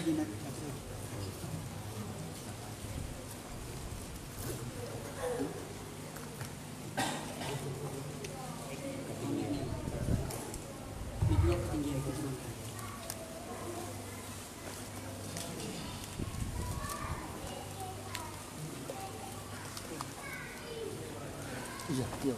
Iya, iya.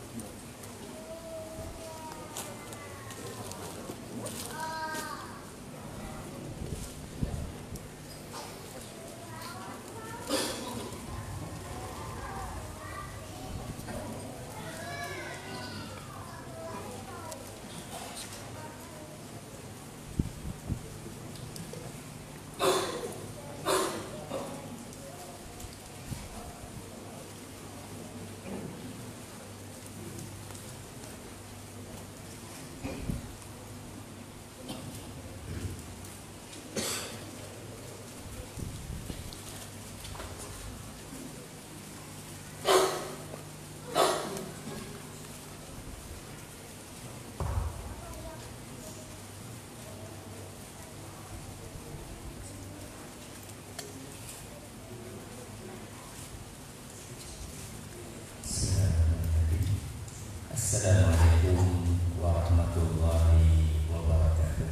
Assalamualaikum warahmatullahi wabarakatuh.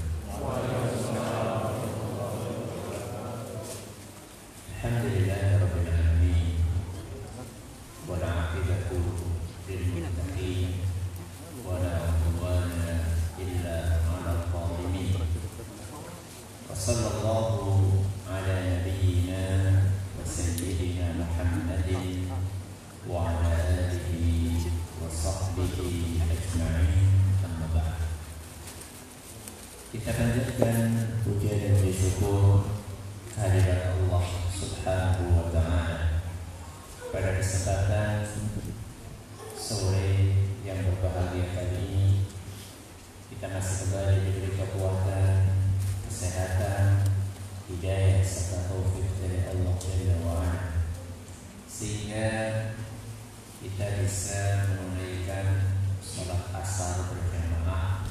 Alhamdulillahirabbil alamin. Wal 'aqibatu lil muttaqin wa la 'udwana illa 'alal zalimin. Wa sallallahu ala nabiyyina wa sayyidina Muhammadin wa ala alihi wa sahbihi ajma'in, amma ba'd. Kita panjatkan puja dan syukur kehadirat Allah Subhanahu wa ta'ala pada kesempatan sore yang berbahagia kali ini. Kita masih kembali diberi kekuatan, kesehatan, hidayah serta taufik dari Allah Jalla wa'ala, sehingga kita bisa menunaikan sholat asar berjamaah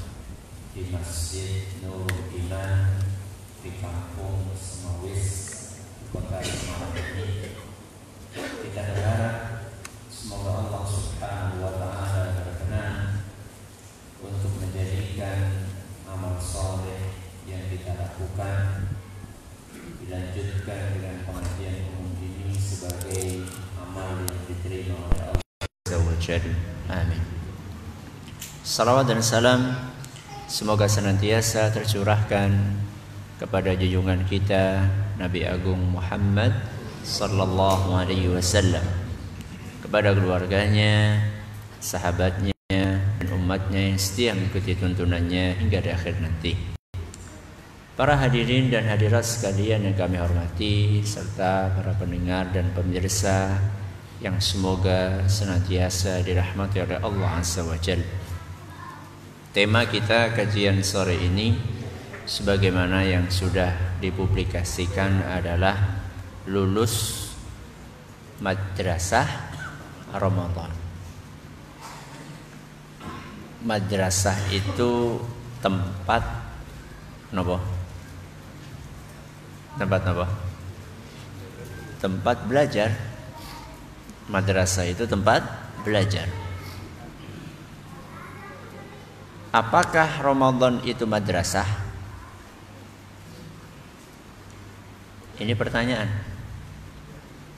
di Masjid Nurul Iman di Kampung Semawis, Kota Semarang ini. Kita berharap semoga Allah Subhanahu wa ta'ala berkenan untuk menjadikan amal soleh yang kita lakukan dilanjutkan dengan pengajian umum ini sebagai amal yang diterima oleh Allah. Amin. Salawat dan salam semoga senantiasa tercurahkan kepada junjungan kita Nabi Agung Muhammad sallallahu alaihi wasallam, kepada keluarganya, sahabatnya, dan umatnya yang setia mengikuti tuntunannya hingga di akhir nanti. Para hadirin dan hadirat sekalian yang kami hormati, serta para pendengar dan pemirsa yang semoga senantiasa dirahmati oleh Allah Azza wa Jalla. Tema kita kajian sore ini sebagaimana yang sudah dipublikasikan adalah lulus madrasah Ramadan. Madrasah itu tempat napa? Tempat napa? Tempat belajar. Madrasah itu tempat belajar. Apakah Ramadan itu madrasah? Ini pertanyaan.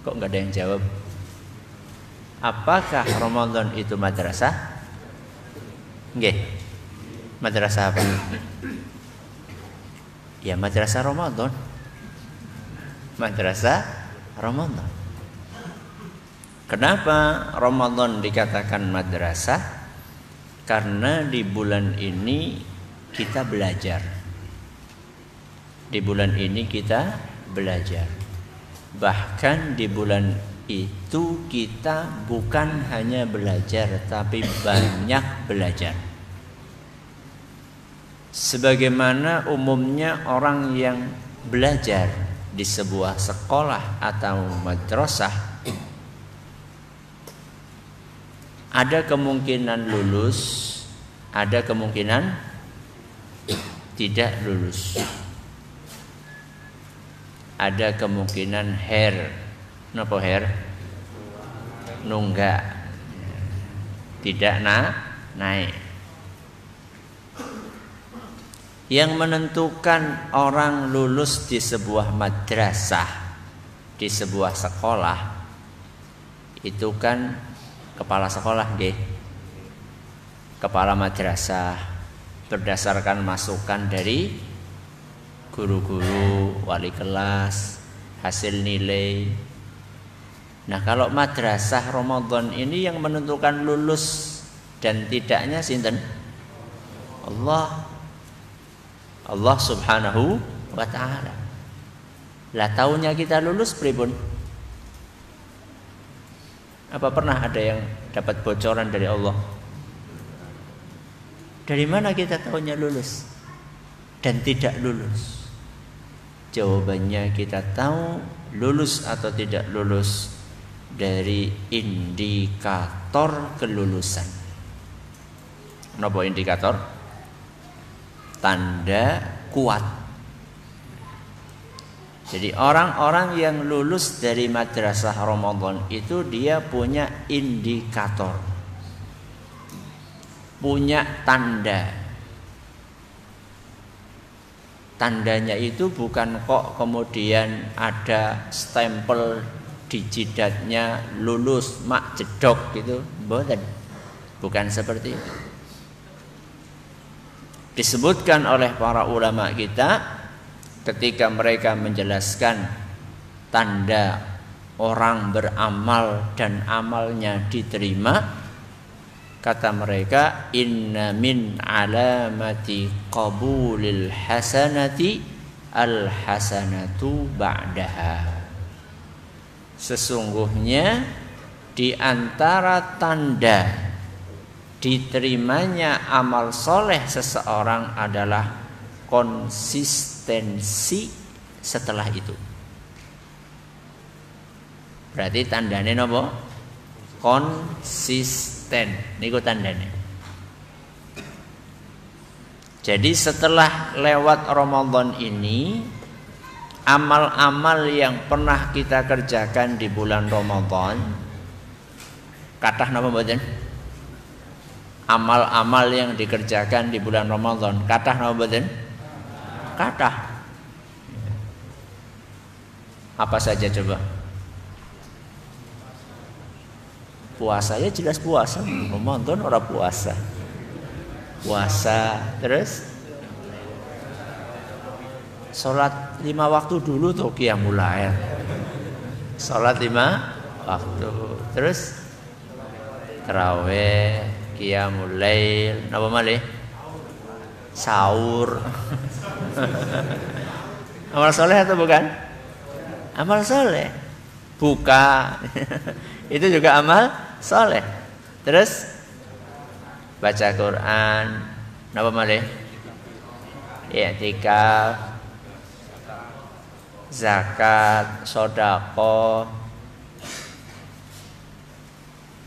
Kok nggak ada yang jawab? Apakah Ramadan itu madrasah? Nggih. Madrasah apa? Ya madrasah Ramadan. Madrasah Ramadan. Kenapa Ramadan dikatakan madrasah? Karena di bulan ini kita belajar. Di bulan ini kita belajar. Bahkan di bulan itu kita bukan hanya belajar, tapi banyak belajar. Sebagaimana umumnya orang yang belajar di sebuah sekolah atau madrasah, ada kemungkinan lulus, ada kemungkinan tidak lulus. ada kemungkinan hair. Napa hair? Nunggak. Tidak naik. Yang menentukan orang lulus di sebuah madrasah, di sebuah sekolah, itu kan kepala sekolah, nggih. Kepala madrasah, berdasarkan masukan dari guru-guru, wali kelas, hasil nilai. Nah, kalau madrasah Ramadan ini yang menentukan lulus dan tidaknya sinten? Allah Subhanahu wa ta'ala. Lah tahunnya kita lulus pripun? Apa pernah ada yang dapat bocoran dari Allah? Dari mana kita tahunya lulus dan tidak lulus? Jawabannya kita tahu lulus atau tidak lulus dari indikator kelulusan. Napa indikator? Tanda kuat. Jadi orang-orang yang lulus dari madrasah Ramadan itu dia punya indikator, punya tanda. Tandanya itu bukan kok kemudian ada stempel di jidatnya lulus mak jedok gitu, bukan seperti itu. Disebutkan oleh para ulama kita ketika mereka menjelaskan tanda orang beramal dan amalnya diterima, kata mereka, inna min alamati qabulil hasanati al hasanatu ba'daha. Sesungguhnya di antara tanda diterimanya amal soleh seseorang adalah konsistensi setelah itu. Berarti tandanya nopo? Konsisten. Niku tandanya. Jadi setelah lewat Ramadan ini, amal-amal yang pernah kita kerjakan di bulan Ramadan, kathah napa mboten? Amal-amal yang dikerjakan di bulan Ramadan, kathah napa mboten? Kathah. Apa saja coba? Puasa ya jelas puasa, Ramadan ora puasa. Puasa, terus sholat 5 waktu dulu tuh qiyamul lail. Sholat 5 waktu. Terus tarawih, qiyamul lail, napa malih? Sahur. Amal soleh atau bukan? Amal soleh. Buka. Itu juga amal soleh. Terus baca Quran, napa malih? I'tikaf, zakat, sedekah.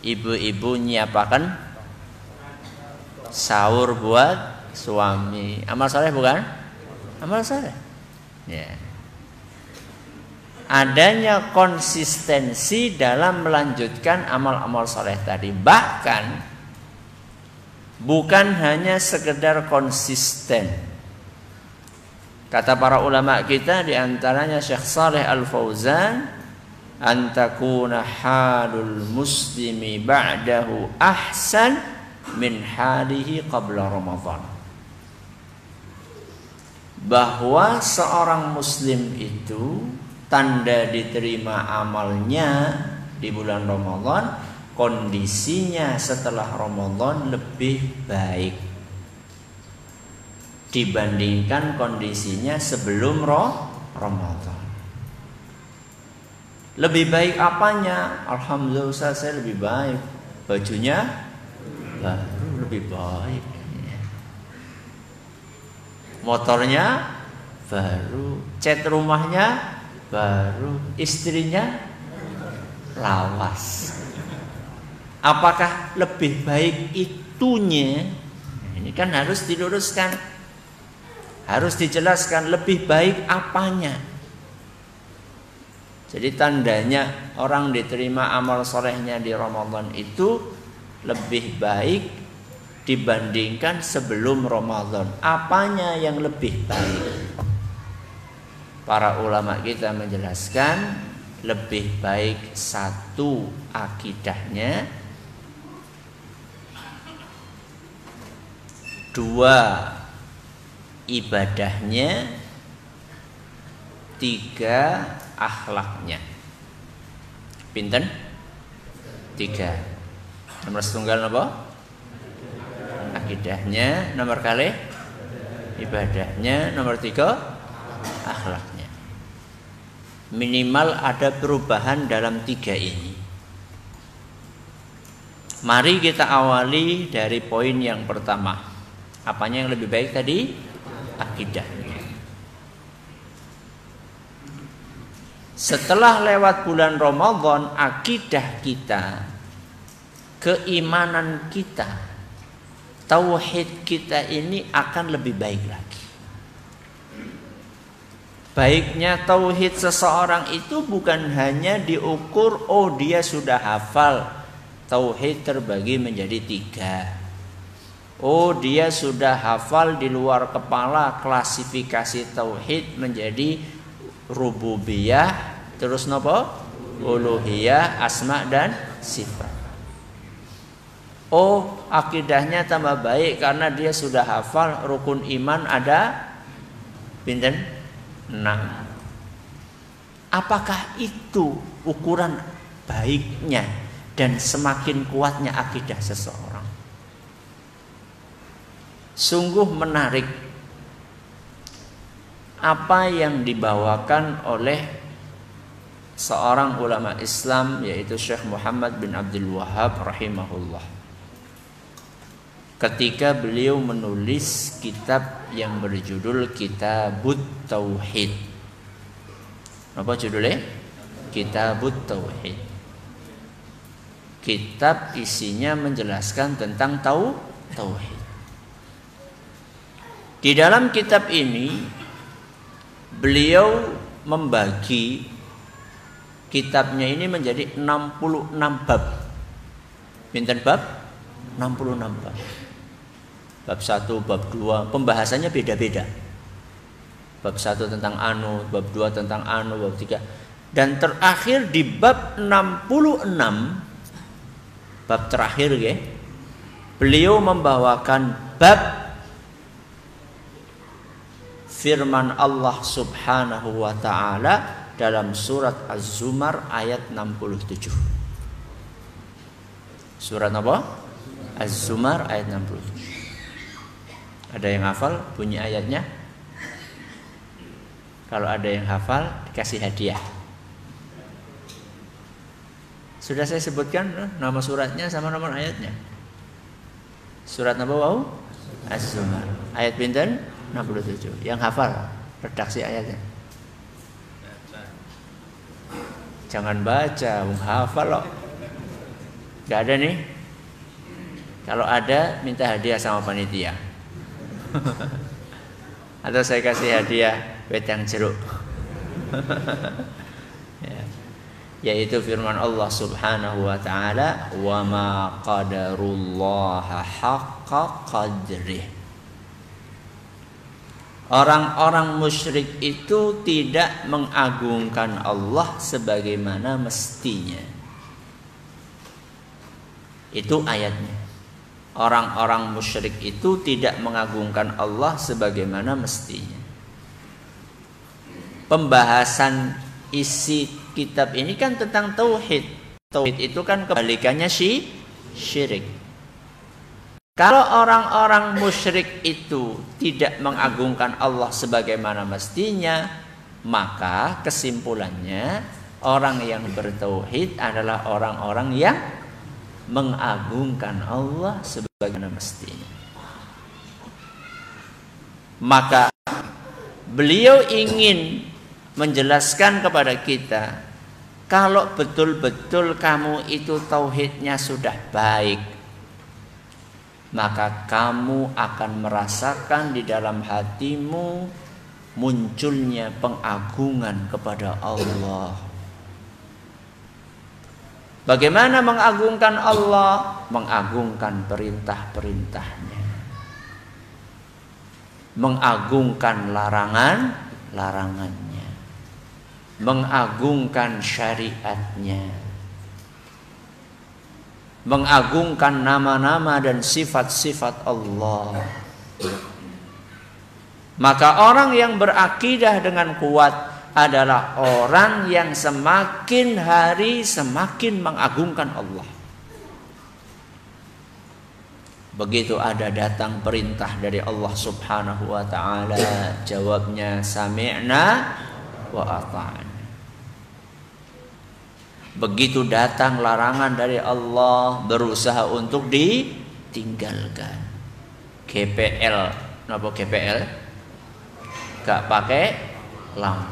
Ibu-ibu nyiapaken sahur buat suami. Amal soleh bukan? Amal soleh. Ya. Adanya konsistensi dalam melanjutkan amal-amal soleh tadi. Bahkan bukan hanya sekedar konsisten. Kata para ulama kita, diantaranya Syekh Saleh Al-Fauzan, antakuna halul muslimi ba'dahu ahsan min halihi qabla Ramadan. Bahwa seorang muslim itu tanda diterima amalnya di bulan Ramadan, kondisinya setelah Ramadan lebih baik dibandingkan kondisinya sebelum Ramadan. Lebih baik apanya? Alhamdulillah Ustaz, saya lebih baik. Bajunya baru lebih baik. Motornya baru, cat rumahnya baru, istrinya lawas. Apakah lebih baik itunya? Ini kan harus diluruskan, harus dijelaskan lebih baik apanya. Jadi tandanya orang diterima amal solehnya di Ramadan itu lebih baik dibandingkan sebelum Ramadan. Apanya yang lebih baik? Para ulama kita menjelaskan lebih baik satu akidahnya, dua ibadahnya, tiga akhlaknya. Pinten? Tiga. Nomor setunggal apa? Akidahnya. Nomor kali ibadahnya. Nomor tiga akhlaknya. Minimal ada perubahan dalam tiga ini. Mari kita awali dari poin yang pertama. Apanya yang lebih baik tadi? Akidahnya. Setelah lewat bulan Ramadan, akidah kita, keimanan kita, tauhid kita ini akan lebih baik lagi. Baiknya tauhid seseorang itu bukan hanya diukur, oh dia sudah hafal. Tauhid terbagi menjadi tiga. Oh dia sudah hafal di luar kepala klasifikasi tauhid menjadi rububiyah, terus nopo? Uluhiyah, asma dan sifat. Oh akidahnya tambah baik karena dia sudah hafal rukun iman ada pinten? 6. Apakah itu ukuran baiknya dan semakin kuatnya akidah seseorang? Sungguh menarik apa yang dibawakan oleh seorang ulama Islam, yaitu Syekh Muhammad bin Abdul Wahhab rahimahullah. Ketika beliau menulis kitab yang berjudul Kitabut Tauhid. Apa judulnya? Kitabut Tauhid. Kitab isinya menjelaskan tentang tauhid. Di dalam kitab ini beliau membagi kitabnya ini menjadi 66 bab. Pinten bab? 66 bab. Bab 1, bab 2, pembahasannya beda-beda. Bab 1 tentang anu, bab 2 tentang anu, bab 3. Dan terakhir di bab 66, bab terakhir ya, beliau membawakan bab firman Allah Subhanahu wa taala dalam surat Az-Zumar ayat 67. Surat apa? Az-Zumar ayat 67. Ada yang hafal bunyi ayatnya? Kalau ada yang hafal dikasih hadiah. Sudah saya sebutkan nama suratnya sama nomor ayatnya. Surat apa wau? Az-Zumar. Ayat pinten? 67. Yang hafal redaksi ayatnya. Jangan baca, hafal loh. Gak ada nih. Kalau ada minta hadiah sama panitia. Atau saya kasih hadiah wedang jeruk. Ya. Yaitu firman Allah Subhanahu wa taala, "Wa ma qadarullaha haqqa qadrih." Orang-orang musyrik itu tidak mengagungkan Allah sebagaimana mestinya. Itu ayatnya. Orang-orang musyrik itu tidak mengagungkan Allah sebagaimana mestinya. Pembahasan isi kitab ini kan tentang tauhid. Tauhid itu kan kebalikannya syirik. Kalau orang-orang musyrik itu tidak mengagungkan Allah sebagaimana mestinya, maka kesimpulannya orang yang bertauhid adalah orang-orang yang mengagungkan Allah sebagaimana mestinya. Maka beliau ingin menjelaskan kepada kita, kalau betul-betul kamu itu tauhidnya sudah baik, maka kamu akan merasakan di dalam hatimu munculnya pengagungan kepada Allah. Bagaimana mengagungkan Allah? Mengagungkan perintah-perintahnya, mengagungkan larangannya, mengagungkan syariatnya, mengagungkan nama-nama dan sifat-sifat Allah. Maka orang yang berakidah dengan kuat adalah orang yang semakin hari semakin mengagungkan Allah. Begitu ada datang perintah dari Allah Subhanahu wa taala, jawabnya sami'na wa ata'na. Begitu datang larangan dari Allah, berusaha untuk ditinggalkan. GPL, napa GPL? Gak pakai lampu.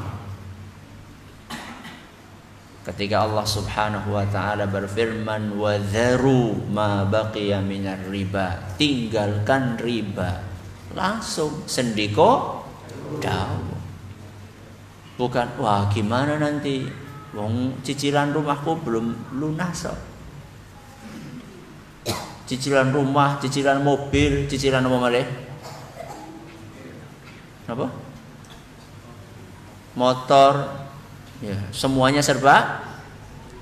Ketika Allah Subhanahu wa taala berfirman wa dharu ma baqiya minar riba, tinggalkan riba, langsung sendiko dawu. Bukan wah gimana nanti wong cicilan rumahku belum lunas kok. Cicilan rumah, cicilan mobil, cicilan apa malih? Apa? Motor. Ya, semuanya serba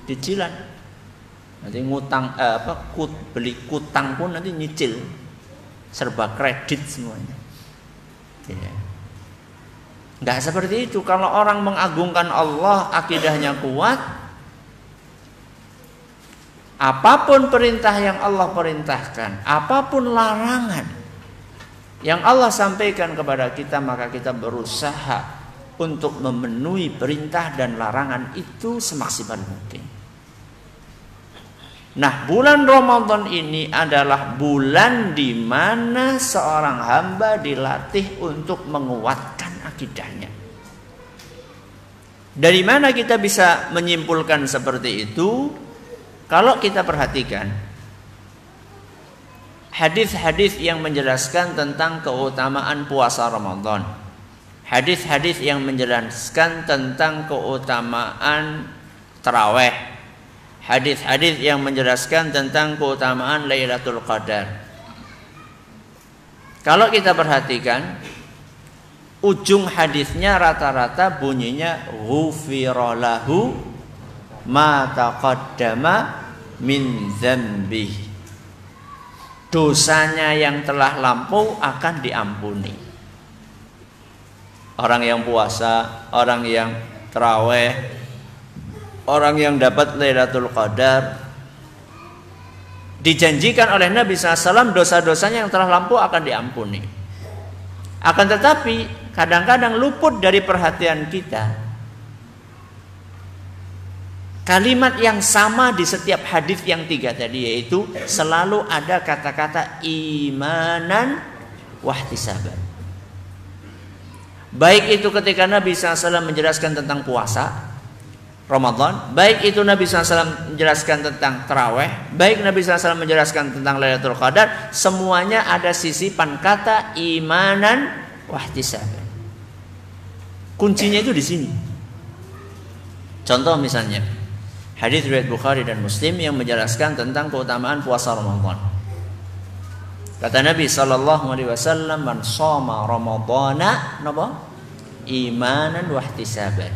cicilan. Nanti ngutang beli kutang pun nanti nyicil. Serba kredit semuanya. Ya. Enggak seperti itu. Kalau orang mengagungkan Allah, akidahnya kuat, apapun perintah yang Allah perintahkan, apapun larangan yang Allah sampaikan kepada kita, maka kita berusaha untuk memenuhi perintah dan larangan itu semaksimal mungkin. Nah, bulan Ramadan ini adalah bulan di mana seorang hamba dilatih untuk menguatkan akidahnya. Dari mana kita bisa menyimpulkan seperti itu? Kalau kita perhatikan hadis-hadis yang menjelaskan tentang keutamaan puasa Ramadan, hadis-hadis yang menjelaskan tentang keutamaan tarawih, hadis-hadis yang menjelaskan tentang keutamaan Lailatul Qadar. Kalau kita perhatikan, ujung hadisnya rata-rata bunyinya ghufira lahu ma taqaddama min dzambi. Dosanya yang telah lampau akan diampuni. Orang yang puasa, orang yang tarawih, orang yang dapat Lailatul Qadar, dijanjikan oleh Nabi SAW dosa-dosanya yang telah lampau akan diampuni. Akan tetapi kadang-kadang luput dari perhatian kita kalimat yang sama di setiap hadis yang 3 tadi, yaitu selalu ada kata-kata imanan wahtisaban. Baik itu ketika Nabi SAW menjelaskan tentang puasa Ramadan, baik itu Nabi SAW menjelaskan tentang tarawih, baik Nabi SAW menjelaskan tentang Lailatul Qadar, semuanya ada sisipan kata imanan wahtisaban. Kuncinya itu di sini. Contoh misalnya hadis riwayat Bukhari dan Muslim yang menjelaskan tentang keutamaan puasa Ramadan. Kata Nabi SAW, man shoma Ramadana imanan wahtisaban.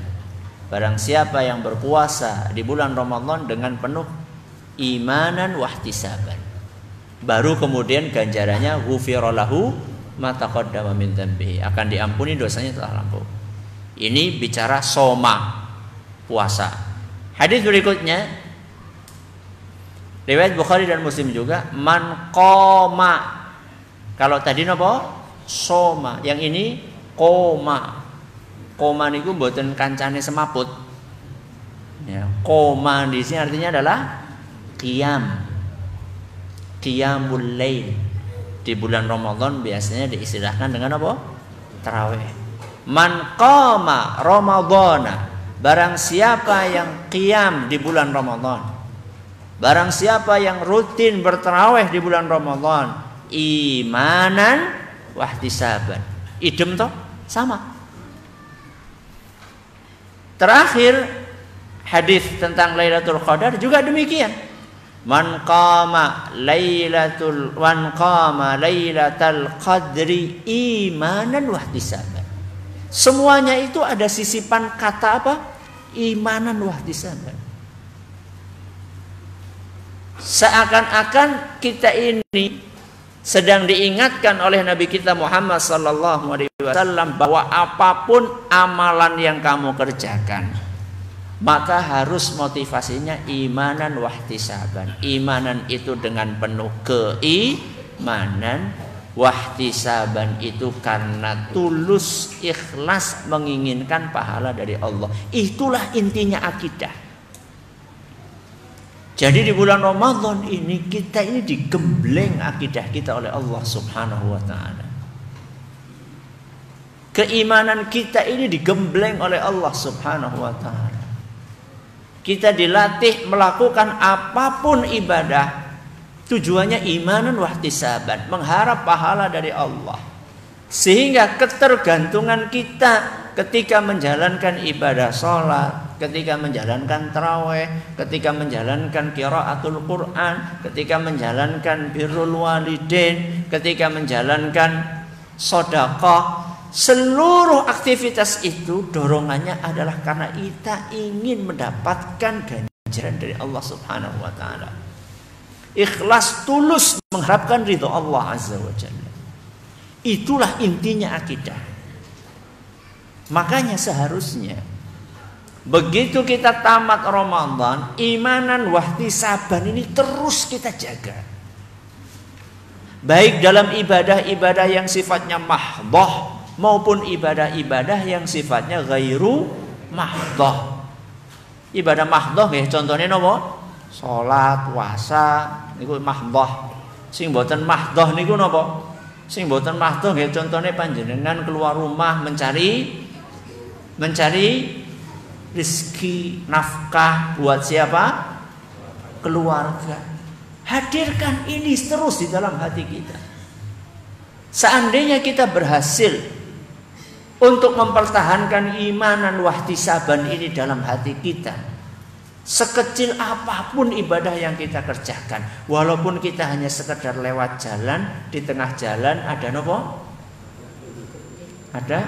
Barang siapa yang berpuasa di bulan Ramadan dengan penuh imanan wahtisaban, baru kemudian ganjarannya ghufira lahu ma taqaddama min dzambihi, akan diampuni dosanya telah lampau. Ini bicara soma, puasa. Hadis berikutnya riwayat Bukhari dan Muslim juga, man qoma. Kalau tadi napa? Soma, yang ini koma. Koma niku mboten kancane semaput. Ya, koma di sini artinya adalah qiyamul lail. Di bulan Ramadan biasanya diistilahkan dengan apa? Tarawih. Man qama Ramadana, barang siapa yang qiyam di bulan Ramadan, barang siapa yang rutin bertarawih di bulan Ramadan, imanan wahtisaban. Idem toh? Sama. Terakhir hadis tentang Lailatul Qadar juga demikian. Man qama lailatul qadri imanan wahtisaban. Semuanya itu ada sisipan kata apa? Imanan wahtisaban. Seakan-akan kita ini sedang diingatkan oleh Nabi kita Muhammad sallallahu alaihi wasallam bahwa apapun amalan yang kamu kerjakan, maka harus motivasinya imanan wahtisaban. Imanan itu dengan penuh keimanan, wahtisaban itu karena tulus ikhlas menginginkan pahala dari Allah. Itulah intinya akidah. Jadi di bulan Ramadan ini kita ini digembleng akidah kita oleh Allah Subhanahu wa taala. Keimanan kita ini digembleng oleh Allah Subhanahu wa taala. Kita dilatih melakukan apapun ibadah, tujuannya imanan wahtisaban, mengharap pahala dari Allah. Sehingga ketergantungan kita ketika menjalankan ibadah sholat, ketika menjalankan taraweh, ketika menjalankan qiraatul Quran, ketika menjalankan birrul walidain, ketika menjalankan sedekah, seluruh aktivitas itu dorongannya adalah karena kita ingin mendapatkan ganjaran dari Allah Subhanahu wa taala. Ikhlas tulus mengharapkan ridho Allah Azza wa Jalla. Itulah intinya akidah. Makanya seharusnya begitu kita tamat Ramadan, imanan wahtisaban ini terus kita jaga. Baik dalam ibadah-ibadah yang sifatnya mahdhah maupun ibadah-ibadah yang sifatnya ghairu mahdhah. Ibadah mahdhah nggih contohnya napa? Salat, puasa niku mahdhah. Sing mboten mahdhah niku napa? Sing mboten mahdhah nggih contohnya panjenengan keluar rumah mencari rezeki, nafkah buat siapa? Keluarga. Hadirkan ini terus di dalam hati kita. Seandainya kita berhasil untuk mempertahankan imanan wahtisaban ini dalam hati kita, sekecil apapun ibadah yang kita kerjakan, walaupun kita hanya sekedar lewat jalan, di tengah jalan ada nopo? Ada?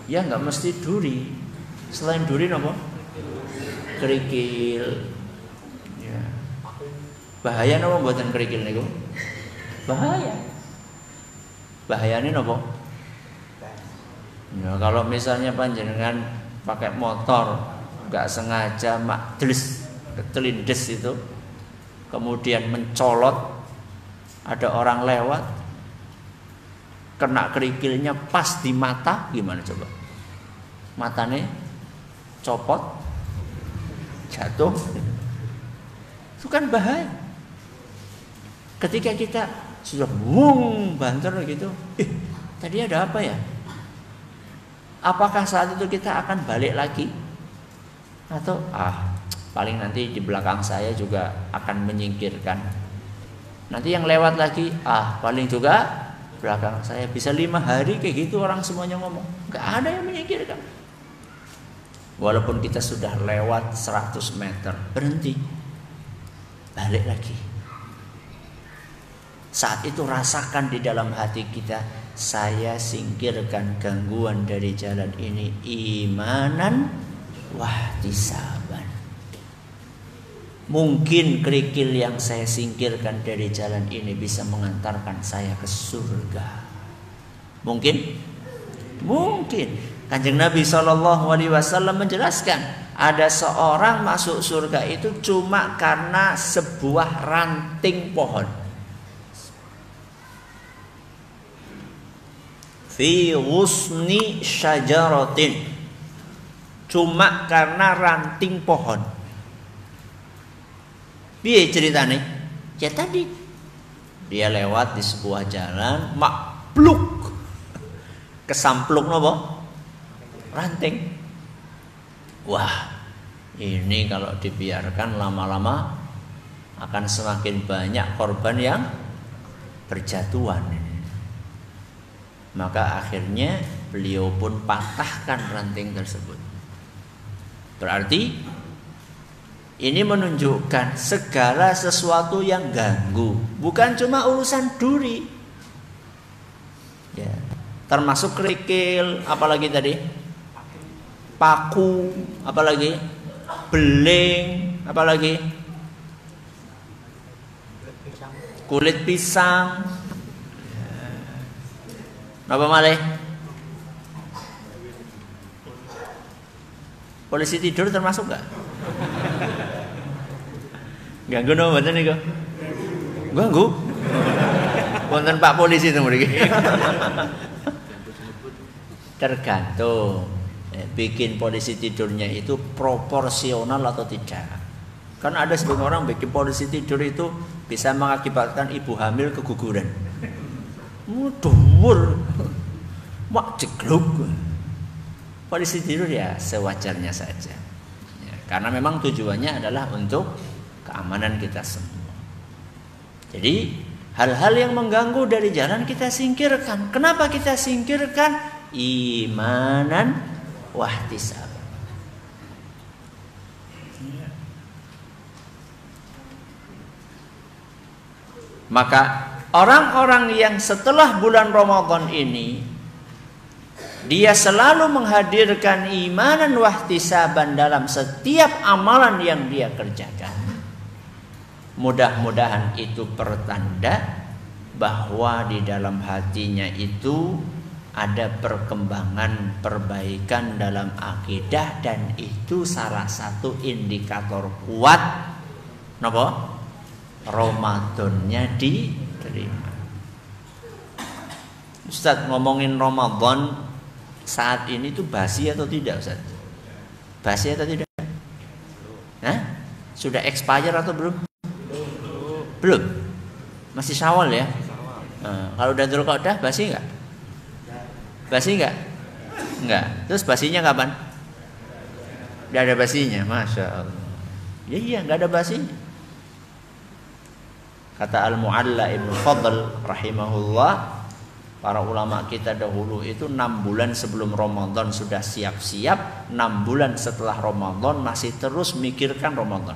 Ya nggak mesti duri. Selain duri nopo? Kerikil. Ya. Bahaya nopo buatan kerikil niku? Bahaya. Bahayane nopo? Ya, kalau misalnya panjenengan pakai motor nggak sengaja makdles ketelindes itu, kemudian mencolot, ada orang lewat, kena kerikilnya pas di mata, gimana coba? Matanya copot, jatuh, itu kan bahaya. Ketika kita sudah banter gitu, tadi ada apa ya? Apakah saat itu kita akan balik lagi? Atau paling nanti di belakang saya juga akan menyingkirkan. Nanti yang lewat lagi, paling juga belakang saya. Bisa 5 hari kayak gitu orang semuanya ngomong, gak ada yang menyingkirkan. Walaupun kita sudah lewat 100 meter, berhenti, balik lagi. Saat itu rasakan di dalam hati kita, saya singkirkan gangguan dari jalan ini imanan wahtisaban. Mungkin kerikil yang saya singkirkan dari jalan ini bisa mengantarkan saya ke surga. Mungkin? Mungkin. Kanjeng Nabi SAW menjelaskan, ada seorang masuk surga itu cuma karena sebuah ranting pohon. Fi ghusni syajaratin. Cuma karena ranting pohon. Piye ceritane? Ya tadi dia lewat di sebuah jalan, makpluk kesampluk nopo? Ranting. Wah, ini kalau dibiarkan lama-lama akan semakin banyak korban yang berjatuhan. Maka akhirnya beliau pun patahkan ranting tersebut. Berarti ini menunjukkan segala sesuatu yang ganggu, bukan cuma urusan duri, ya, termasuk kerikil, apalagi tadi, paku, apalagi, beling, apalagi, kulit pisang, apa malih? Polisi tidur termasuk nggak? Ganggu no mboten niku? Ganggu. Wonten Pak Polisi itu mriki. Tergantung. Bikin polisi tidurnya itu proporsional atau tidak. Kan ada sebagian orang bikin polisi tidur itu bisa mengakibatkan ibu hamil keguguran. Dhuwur. Mak jegluk. Polisi tidur ya sewajarnya saja. Ya, karena memang tujuannya adalah untuk keamanan kita semua. Jadi hal-hal yang mengganggu dari jalan kita singkirkan. Kenapa kita singkirkan? Imanan wahtisaban. Maka orang-orang yang setelah bulan Ramadan ini dia selalu menghadirkan imanan wahtisaban dalam setiap amalan yang dia kerjakan. Mudah-mudahan itu pertanda bahwa di dalam hatinya itu ada perkembangan perbaikan dalam akidah, dan itu salah satu indikator kuat napa? Ramadannya diterima. Ustaz, ngomongin Ramadan saat ini tuh basi atau tidak, Ustaz? Basi atau tidak? Hah? Sudah expire atau belum? Belum. Masih Syawal ya? Kalau udah Dzulqa'dah basi enggak? Basi enggak? Enggak. Terus basinya kapan? Enggak ada basinya, Masya Allah. Ya iya, enggak ada basinya. Kata Al-Mu'alla Ibnu Fadl rahimahullah, para ulama kita dahulu itu 6 bulan sebelum Ramadan sudah siap-siap, 6 bulan setelah Ramadan masih terus mikirkan Ramadan.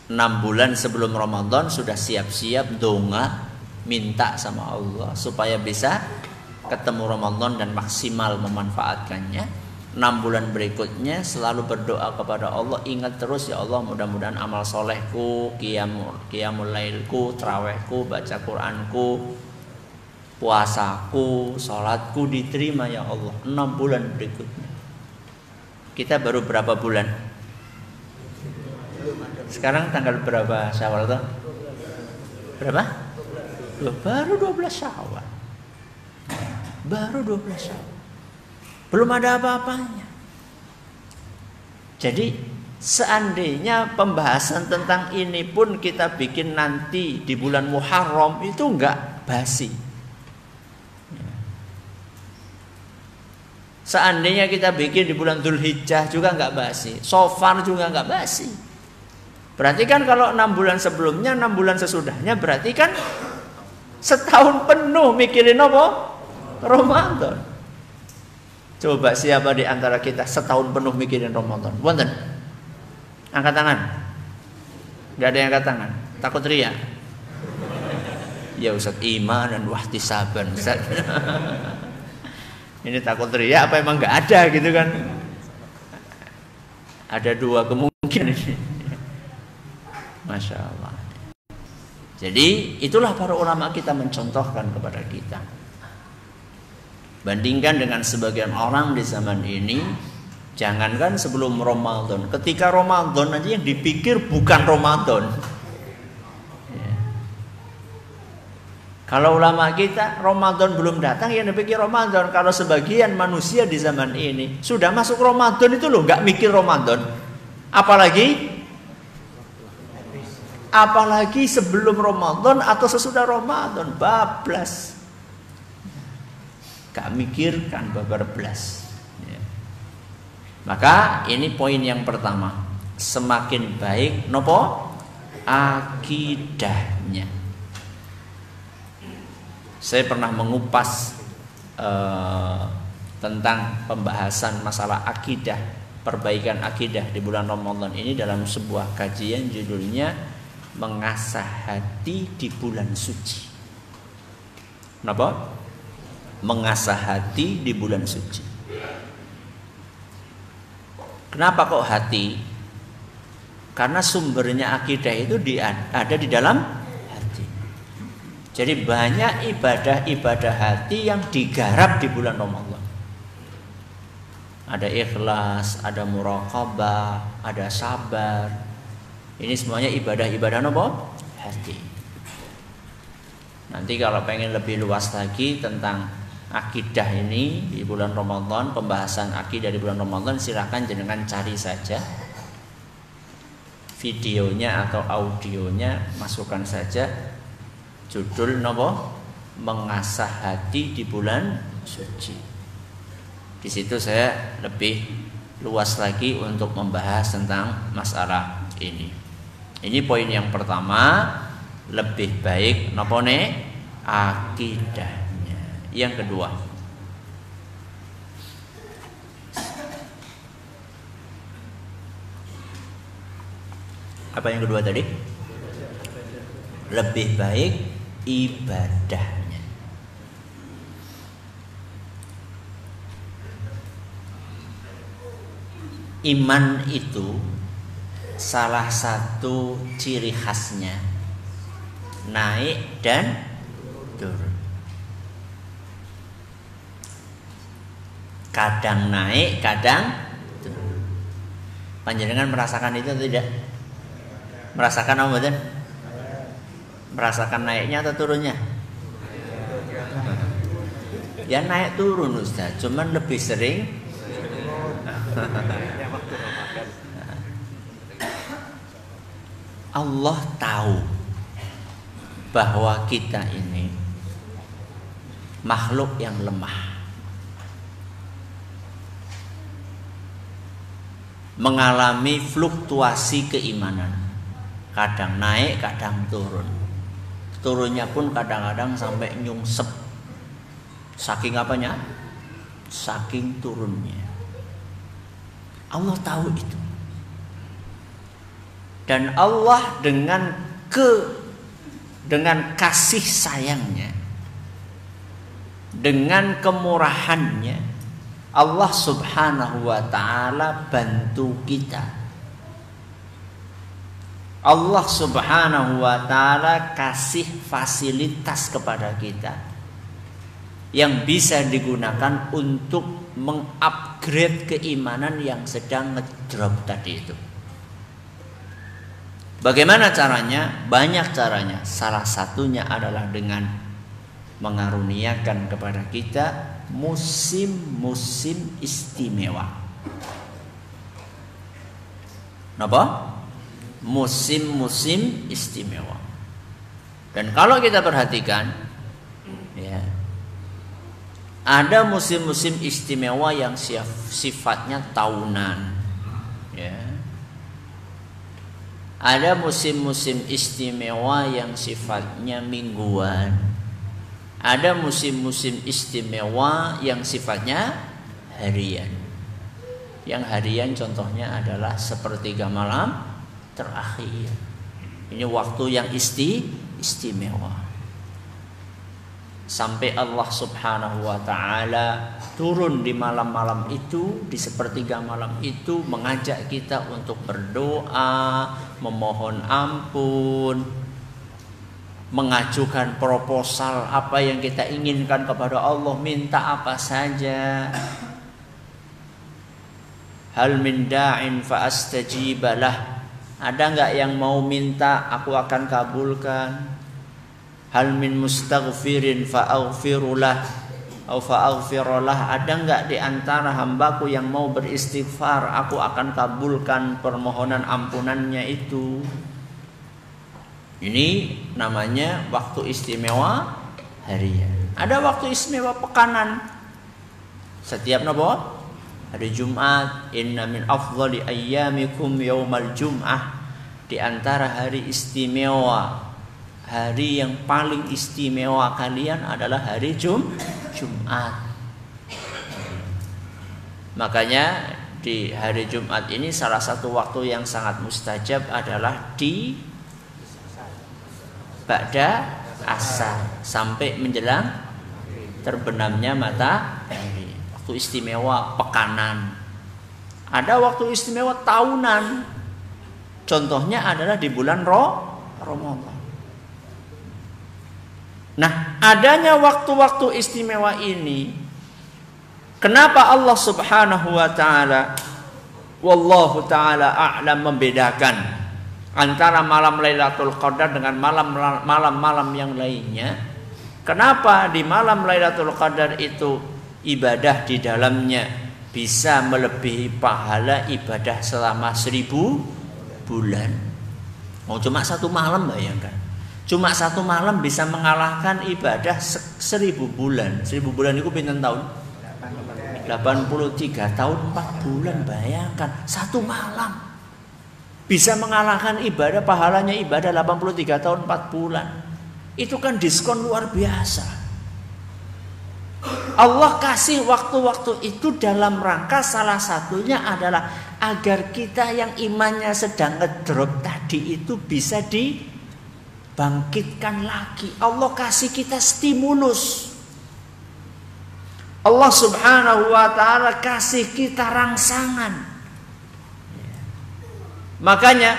6 bulan sebelum Ramadan sudah siap-siap donga, minta sama Allah supaya bisa ketemu Ramadan dan maksimal memanfaatkannya. 6 bulan berikutnya selalu berdoa kepada Allah, ingat terus ya Allah, mudah-mudahan amal solehku, qiyamul lailku, tarawehku, baca Quranku, puasaku, sholatku diterima ya Allah. 6 bulan berikutnya. Kita baru berapa bulan? Sekarang tanggal berapa Syawal tuh? Berapa? Baru 12 Syawal. Baru 12 Syawal. Belum ada apa-apanya. Jadi seandainya pembahasan tentang ini pun kita bikin nanti di bulan Muharram, itu enggak basi. Seandainya kita bikin di bulan Dzulhijjah juga enggak basi. Sofar juga enggak basi. Berarti kan kalau 6 bulan sebelumnya, 6 bulan sesudahnya, berarti kan setahun penuh mikirin apa? Ramadan. Coba siapa di antara kita setahun penuh mikirin Ramadan? Wonten? Angkat tangan. Gak ada yang angkat tangan. Takut riya. Ya Ustaz, iman dan wahtisaban Ustaz. Ini takut riya apa emang gak ada gitu kan? Ada 2 kemungkinan ini. Masya Allah. Jadi itulah para ulama kita mencontohkan kepada kita. Bandingkan dengan sebagian orang di zaman ini, jangankan sebelum Ramadan, ketika Ramadan aja yang dipikir bukan Ramadan. Ya. Kalau ulama kita Ramadan belum datang yang dipikir Ramadan. Kalau sebagian manusia di zaman ini sudah masuk Ramadan itu loh nggak mikir Ramadan, apalagi sebelum Ramadan atau sesudah Ramadan, bablas. Gak mikirkan bablas. Ya. Maka ini poin yang pertama. Semakin baik nopo? Akidahnya. Saya pernah mengupas tentang pembahasan masalah akidah, perbaikan akidah di bulan Ramadan ini dalam sebuah kajian judulnya Mengasah Hati di Bulan Suci. Kenapa? Mengasah hati di bulan suci. Kenapa kok hati? Karena sumbernya akidah itu ada di dalam hati. Jadi banyak ibadah-ibadah hati yang digarap di bulan Ramadan. Ada ikhlas, ada muraqabah, ada sabar. Ini semuanya ibadah-ibadah apa? Hati. Nanti kalau pengen lebih luas lagi tentang akidah ini di bulan Ramadan, pembahasan akidah di bulan Ramadan, silakan jenengan cari saja videonya atau audionya, masukkan saja judul nopo Mengasah Hati di Bulan Suci. Di situ saya lebih luas lagi untuk membahas tentang masalah ini. Ini poin yang pertama, lebih baik nopo akidahnya. Yang kedua, apa yang kedua tadi? Lebih baik ibadahnya. Iman itu salah satu ciri khasnya naik dan turun. Kadang naik, kadang turun. Panjenengan merasakan itu atau tidak? Merasakan apa betul? Merasakan naiknya atau turunnya? Ya naik turun Ustaz, cuman lebih sering. Allah tahu bahwa kita ini makhluk yang lemah, mengalami fluktuasi keimanan, kadang naik, kadang turun. Turunnya pun kadang-kadang sampai nyungsep. Saking apanya? Saking turunnya. Allah tahu itu. Dan Allah dengan kasih sayangnya, dengan kemurahannya, Allah subhanahu wa ta'ala bantu kita. Allah subhanahu wa ta'ala kasih fasilitas kepada kita yang bisa digunakan untuk mengupgrade keimanan yang sedang ngedrop tadi itu. Bagaimana caranya? Banyak caranya. Salah satunya adalah dengan mengaruniakan kepada kita musim-musim istimewa. Napa? Musim-musim istimewa. Dan kalau kita perhatikan, ya, ada musim-musim istimewa yang sifatnya tahunan, ya. Ada musim-musim istimewa yang sifatnya mingguan. Ada musim-musim istimewa yang sifatnya harian. Yang harian contohnya adalah sepertiga malam terakhir. Ini waktu yang istimewa. Sampai Allah subhanahu wa ta'ala turun di malam-malam itu, di sepertiga malam itu, mengajak kita untuk berdoa, memohon ampun, mengajukan proposal apa yang kita inginkan kepada Allah, minta apa saja. Hal min da'in fa astajibalah. Ada enggak yang mau minta, aku akan kabulkan. Hal min mustaghfirin fa aghfirulah atau fa aghfirullah. Ada enggak di antara hambaku yang mau beristighfar, aku akan kabulkan permohonan ampunannya itu. Ini namanya waktu istimewa harian. Ada waktu istimewa pekanan. Setiap napa? Hari Jumat, inna min afdhali ayyamikum yaumal jum'ah. Di antara hari istimewa, hari yang paling istimewa kalian adalah hari Jumat. Makanya di hari Jumat ini salah satu waktu yang sangat mustajab adalah di ba'da asar sampai menjelang terbenamnya matahari. Waktu istimewa pekanan. Ada waktu istimewa tahunan. Contohnya adalah di bulan Ramadan. Nah, adanya waktu-waktu istimewa ini, kenapa Allah Subhanahu wa taala wallahu taala a'lam membedakan antara malam Lailatul Qadar dengan malam-malam yang lainnya? Kenapa di malam Lailatul Qadar itu ibadah di dalamnya bisa melebihi pahala ibadah selama 1000 bulan? Oh, cuma satu malam, bayangkan. Cuma satu malam bisa mengalahkan ibadah 1000 bulan. 1000 bulan itu pinten tahun? 83 tahun 4 bulan. Bayangkan satu malam bisa mengalahkan ibadah, pahalanya ibadah 83 tahun 4 bulan. Itu kan diskon luar biasa. Allah kasih waktu-waktu itu dalam rangka salah satunya adalah agar kita yang imannya sedang ngedrop tadi itu bisa dibangkitkan lagi. Allah kasih kita stimulus. Allah Subhanahu wa taala kasih kita rangsangan. Makanya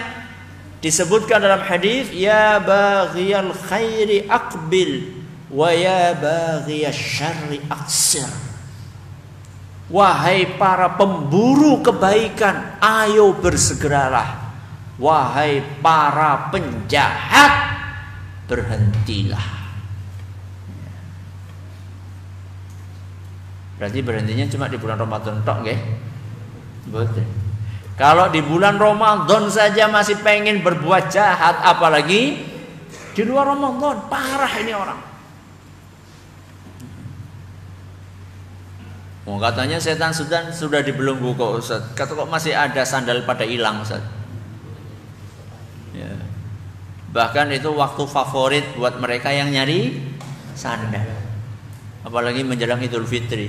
disebutkan dalam hadis, ya baghiyal khairi aqbil wa ya baghiyasy syarri aqsir. Wahai para pemburu kebaikan, ayo bersegeralah. Wahai para penjahat, berhentilah. Berarti berhentinya cuma di bulan Ramadan tok, nggih? Betul. Kalau di bulan Ramadan saja masih pengen berbuat jahat, apalagi di luar Ramadan. Parah ini orang. Oh, katanya setan sudah dibelenggu kok Ustaz. Kata kok masih ada sandal pada hilang Ustaz. Ya. Bahkan itu waktu favorit buat mereka yang nyari sandal. Apalagi menjelang Idul Fitri.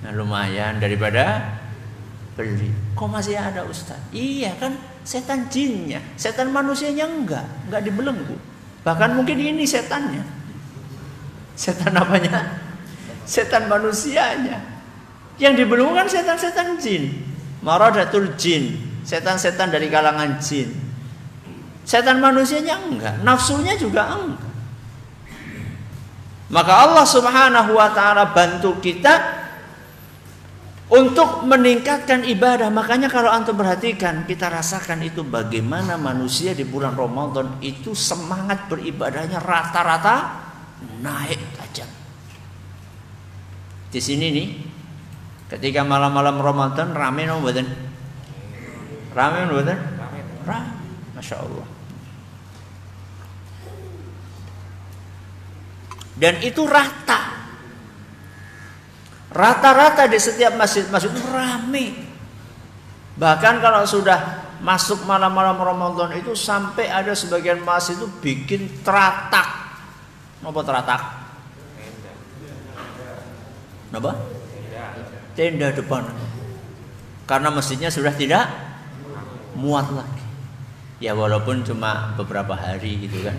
Nah, lumayan daripada beli. Kok masih ada Ustaz? Iya kan, setan jinnya, setan manusianya enggak dibelenggu. Bahkan mungkin ini setannya. Setan apanya? Setan manusianya. Yang dibelenggu kan setan-setan jin. Maradatul jin, setan-setan dari kalangan jin. Setan manusianya enggak, nafsunya juga enggak. Maka Allah Subhanahu wa taala bantu kita untuk meningkatkan ibadah. Makanya kalau antum perhatikan, kita rasakan itu bagaimana manusia di bulan Ramadan itu semangat beribadahnya rata-rata naik tajam. Di sini nih, ketika malam-malam Ramadan rame no mboten? Rame mboten? Rame. Masya Allah. Dan itu rata-rata di setiap masjid-masjid itu rame. Bahkan kalau sudah masuk malam-malam Ramadan itu sampai ada sebagian masjid itu bikin teratak. Apa teratak? Apa? Tenda depan. Karena masjidnya sudah tidak muat lagi. Ya walaupun cuma beberapa hari gitu kan.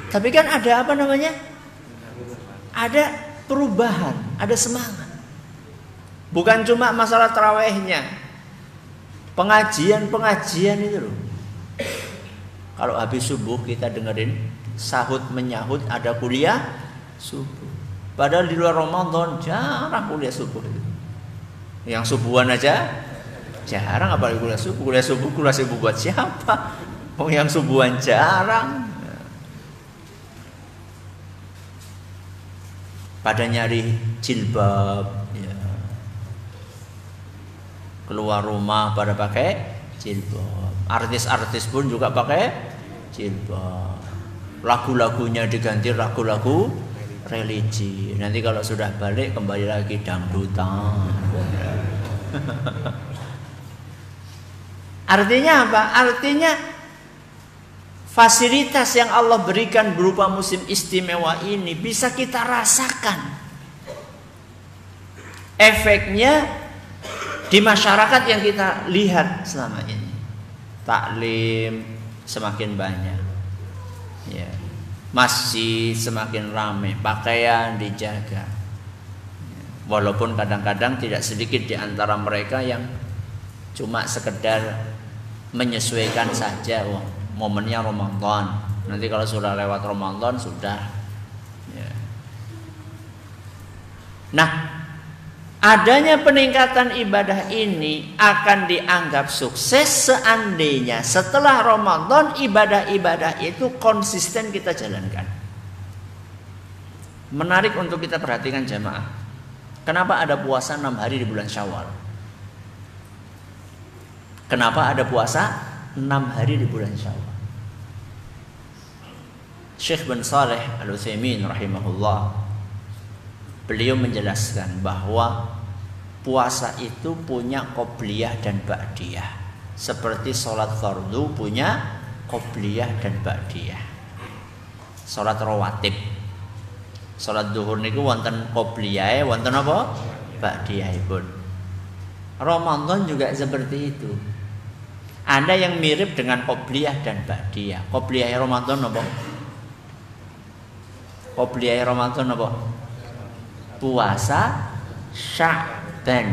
Tapi kan ada apa namanya? Ada perubahan, ada semangat. Bukan cuma masalah tarawihnya, pengajian itu loh. Kalau habis subuh kita dengerin sahut menyahut ada kuliah subuh. Padahal di luar Ramadan jarang kuliah subuh itu. Yang subuhan aja jarang, apalagi kuliah subuh. Kuliah subuh buat siapa? Oh, yang subuhan jarang. Pada nyari jilbab, ya. Keluar rumah pada pakai jilbab. Artis-artis pun juga pakai jilbab. Lagu-lagunya diganti lagu-lagu religi. Nanti kalau sudah balik kembali lagi dangdutan. Artinya apa? Artinya fasilitas yang Allah berikan berupa musim istimewa ini bisa kita rasakan. efeknya di masyarakat yang kita lihat selama ini. Taklim semakin banyak, ya. Masjid semakin ramai, pakaian dijaga. Walaupun kadang-kadang tidak sedikit di antara mereka yang cuma sekedar menyesuaikan saja, wah, momennya Ramadan. Nanti kalau sudah lewat Ramadan sudah. Ya. Nah, adanya peningkatan ibadah ini akan dianggap sukses seandainya setelah Ramadan ibadah-ibadah itu konsisten kita jalankan. Menarik untuk kita perhatikan jamaah. Kenapa ada puasa 6 hari di bulan Syawal? Kenapa ada puasa 6 hari di bulan Syawal? Syekh bin Shalih Al-Utsaimin rahimahullah, beliau menjelaskan bahwa puasa itu punya qobliyah dan ba'diyah. Seperti sholat fardu punya qobliyah dan ba'diyah. Sholat rawatib, sholat duhur niku wonten qobliyah, wonten apa? Ba'diyahipun. Ramadan juga seperti itu. Ada yang mirip dengan qobliyah dan ba'diyah. Qobliyah Ramadan apa? Qobliyah Ramadan apa? Puasa Sya'ban.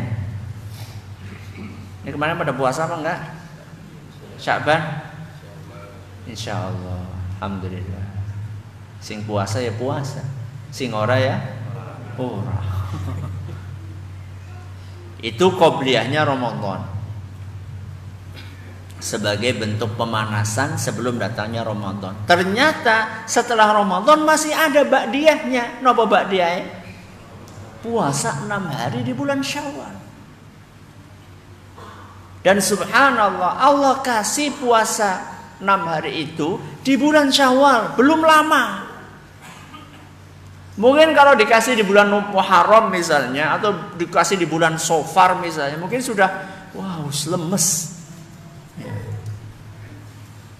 Ini kemarin pada puasa apa enggak? Sya'ban? Insyaallah. Alhamdulillah. Sing puasa ya puasa, sing ora ya ora. Itu qobliyahnya Ramadan. Sebagai bentuk pemanasan sebelum datangnya Ramadan. Ternyata setelah Ramadan masih ada ba'diyahnya. Napa ba'diyah? Puasa 6 hari di bulan Syawal. Dan subhanallah, Allah kasih puasa 6 hari itu di bulan Syawal, belum lama. Mungkin kalau dikasih di bulan Muharram misalnya, atau dikasih di bulan Safar misalnya, mungkin sudah wow, lemes.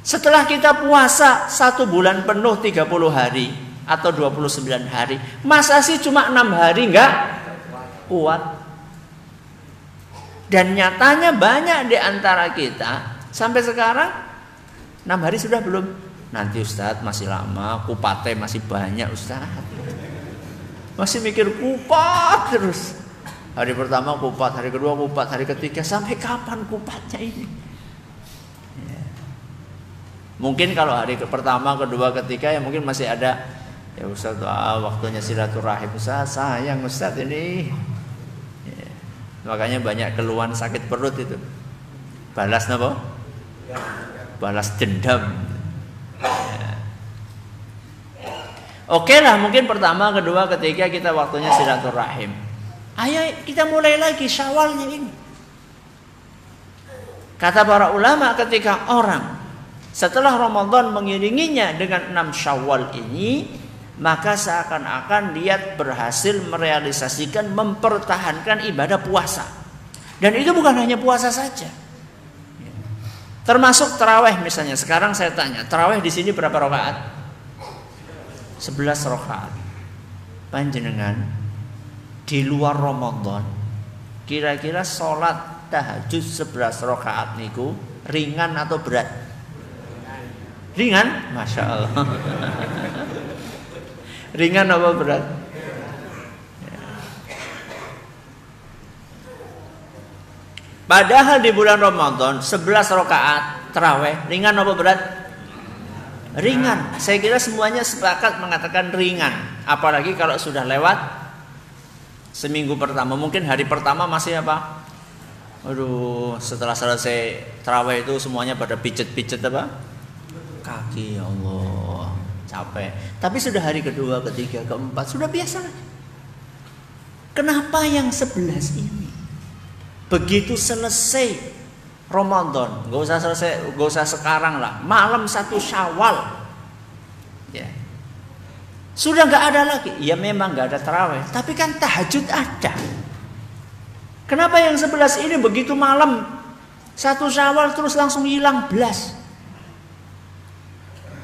Setelah kita puasa 1 bulan penuh 30 hari atau 29 hari, masa sih cuma 6 hari enggak kuat? Dan nyatanya banyak di antara kita sampai sekarang 6 hari sudah belum. Nanti Ustadz masih lama, kupatnya masih banyak Ustadz. Masih mikir kupat terus. Hari pertama kupat, hari kedua kupat, hari ketiga, sampai kapan kupatnya ini? Mungkin kalau hari pertama, kedua, ketiga ya mungkin masih ada. Ya Ustaz, waktunya silaturahim. Ustaz, sayang Ustaz ini. Ya. Makanya banyak keluhan sakit perut itu. Balas apa? Balas dendam. Ya. Oke lah, mungkin pertama, kedua, ketiga kita waktunya silaturahim. Ayo kita mulai lagi Syawalnya ini. Kata para ulama, ketika orang setelah Ramadan mengiringinya dengan 6 Syawal ini, maka seakan-akan dia berhasil merealisasikan, mempertahankan ibadah puasa. Dan itu bukan hanya puasa saja. Termasuk tarawih misalnya. Sekarang saya tanya, tarawih di sini berapa rakaat? 11 rakaat. Panjenengan di luar Ramadan, kira-kira sholat tahajud 11 rakaat niku ringan atau berat? Ringan? Masya Allah. Ringan apa berat? Padahal di bulan Ramadan 11 rakaat tarawih ringan apa berat? Ringan. Saya kira semuanya sepakat mengatakan ringan. Apalagi kalau sudah lewat seminggu pertama. Mungkin hari pertama masih apa? Aduh, setelah selesai tarawih itu semuanya pada pijet-pijet apa? Kaki, ya Allah, capek. Tapi sudah hari kedua, ketiga, keempat sudah biasa. Kenapa yang 11 ini begitu selesai Ramadan, gak usah selesai, gak usah sekarang lah, malam 1 Syawal, ya sudah nggak ada lagi. Ya memang nggak ada tarawih, tapi kan tahajud ada. Kenapa yang 11 ini begitu malam 1 Syawal terus langsung hilang belas?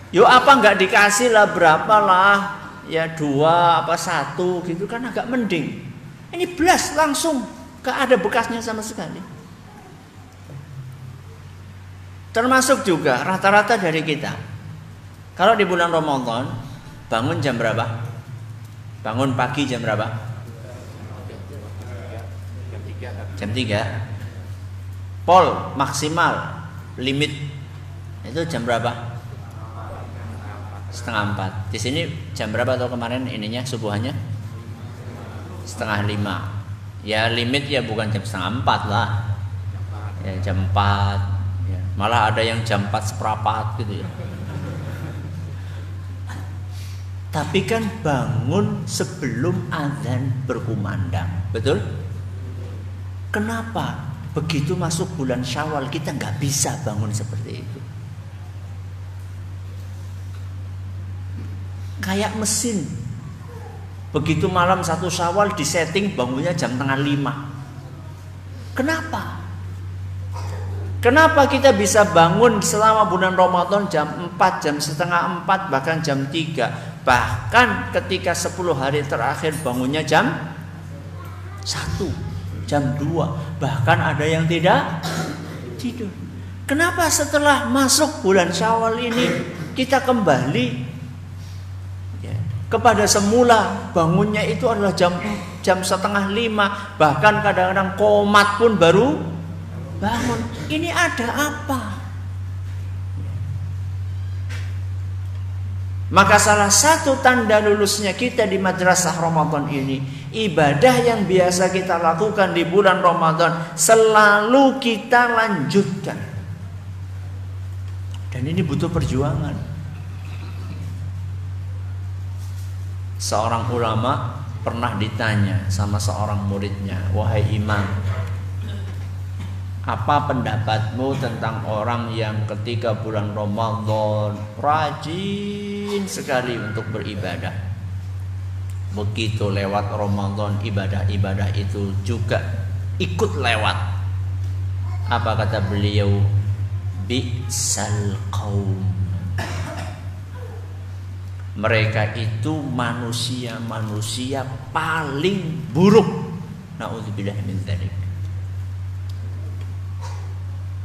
Yo apa nggak dikasih lah, berapa lah, ya 2 apa 1 gitu kan agak mending. Ini belas langsung, gak ada bekasnya sama sekali. Termasuk juga rata-rata dari kita, kalau di bulan Ramadan bangun jam berapa? Bangun pagi jam berapa? Jam 3. Pol maksimal limit itu jam berapa? 3:30. Di sini jam berapa atau kemarin ininya subuhannya? 4:30. Ya limit ya bukan jam 3:30 lah. Ya jam 4. Ya, malah ada yang jam 4:15 gitu ya. Tapi kan bangun sebelum azan berkumandang, betul? Kenapa begitu masuk bulan Syawal kita nggak bisa bangun seperti itu? Kayak mesin. Begitu malam 1 Syawal disetting bangunnya jam 4:30. Kenapa? Kenapa kita bisa bangun selama bulan Ramadan jam 4, jam 3:30, bahkan jam 3? Bahkan ketika 10 hari terakhir bangunnya jam 1, jam 2. Bahkan ada yang tidak tidur. Kenapa setelah masuk bulan Syawal ini kita kembali kepada semula, bangunnya itu adalah jam 4:30, bahkan kadang-kadang komat pun baru bangun. Ini ada apa? Maka salah satu tanda lulusnya kita di madrasah Ramadan ini, ibadah yang biasa kita lakukan di bulan Ramadan selalu kita lanjutkan. Dan ini butuh perjuangan. Seorang ulama pernah ditanya sama seorang muridnya, "Wahai imam, apa pendapatmu tentang orang yang ketika bulan Ramadan rajin sekali untuk beribadah, begitu lewat Ramadan ibadah-ibadah itu juga ikut lewat?" Apa kata beliau? Bi'sal qaum. Mereka itu manusia-manusia paling buruk. Na'udzubillah min dzalik.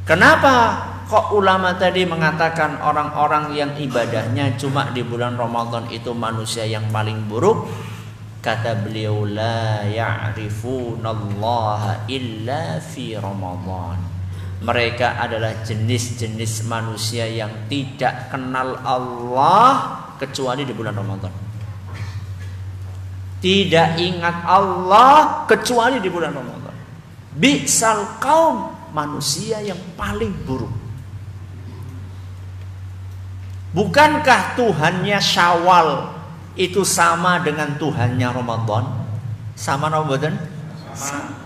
Kenapa kok ulama tadi mengatakan orang-orang yang ibadahnya cuma di bulan Ramadan itu manusia yang paling buruk? Kata beliau, la ya'rifunallaha illa fi Ramadan. Mereka adalah jenis-jenis manusia yang tidak kenal Allah kecuali di bulan Ramadan. Tidak ingat Allah kecuali di bulan Ramadan. Bi'sal qaum, manusia yang paling buruk. Bukankah Tuhannya Syawal itu sama dengan Tuhannya Ramadan? Sama Ramadan? Sama.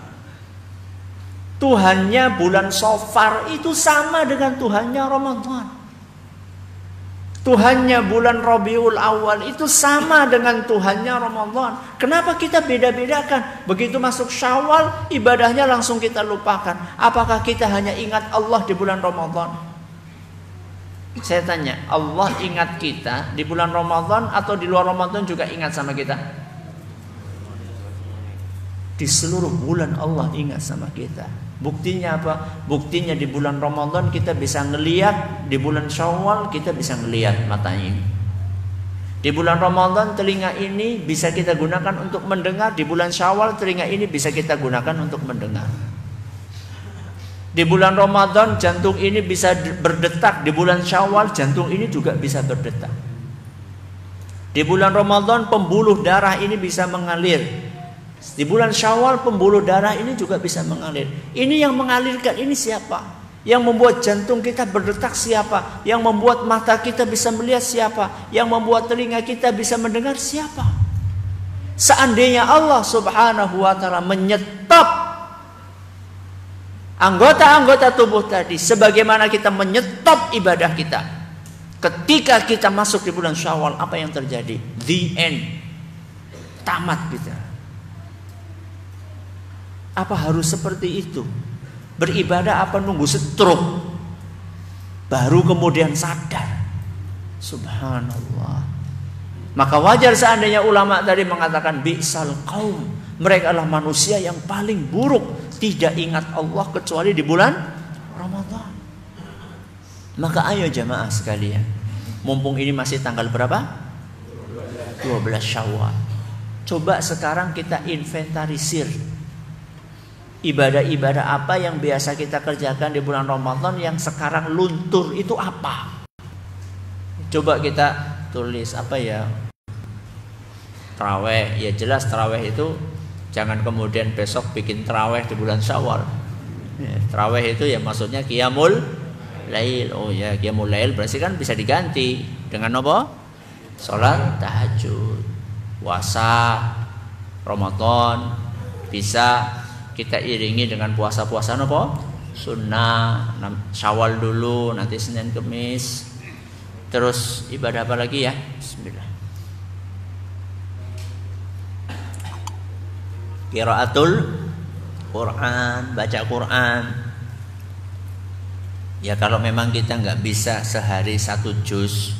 Tuhannya bulan Safar itu sama dengan Tuhannya Ramadan. Tuhannya bulan Rabiul Awal itu sama dengan Tuhannya Ramadan. Kenapa kita beda-bedakan? Begitu masuk Syawal, ibadahnya langsung kita lupakan. Apakah kita hanya ingat Allah di bulan Ramadan? Saya tanya, Allah ingat kita di bulan Ramadan atau di luar Ramadan juga ingat sama kita? Di seluruh bulan Allah ingat sama kita. Buktinya apa? Buktinya di bulan Ramadan kita bisa ngelihat, di bulan Syawal kita bisa ngelihat matanya ini. Di bulan Ramadan telinga ini bisa kita gunakan untuk mendengar, di bulan Syawal telinga ini bisa kita gunakan untuk mendengar. Di bulan Ramadan jantung ini bisa berdetak, di bulan Syawal jantung ini juga bisa berdetak. Di bulan Ramadan pembuluh darah ini bisa mengalir. Di bulan Syawal pembuluh darah ini juga bisa mengalir. Ini yang mengalirkan ini siapa? Yang membuat jantung kita berdetak siapa? Yang membuat mata kita bisa melihat siapa? Yang membuat telinga kita bisa mendengar siapa? Seandainya Allah Subhanahu wa ta'ala menyetop anggota-anggota tubuh tadi, sebagaimana kita menyetop ibadah kita, ketika kita masuk di bulan Syawal, apa yang terjadi? The end. Tamat kita. Apa harus seperti itu? Beribadah apa nunggu stroke baru kemudian sadar? Subhanallah. Maka wajar seandainya ulama tadi mengatakan bi'sal qaum, Mereka adalah manusia yang paling buruk, tidak ingat Allah kecuali di bulan Ramadan. Maka ayo jamaah sekalian, mumpung ini masih tanggal berapa? 12 Syawal. Coba sekarang kita inventarisir ibadah-ibadah apa yang biasa kita kerjakan di bulan Ramadan yang sekarang luntur itu apa? Coba kita tulis apa ya? Taraweh, ya jelas taraweh itu jangan kemudian besok bikin taraweh di bulan Syawal. Taraweh itu ya maksudnya qiyamul lail. Oh ya, qiyamul lail berarti kan bisa diganti dengan apa? Salat tahajud, puasa Ramadan bisa kita iringi dengan puasa-puasa apa? Sunnah, Syawal dulu, nanti Senin Kemis. Terus ibadah apa lagi ya? Bismillah. Qiraatul Quran, baca Quran. Ya kalau memang kita nggak bisa sehari 1 juz,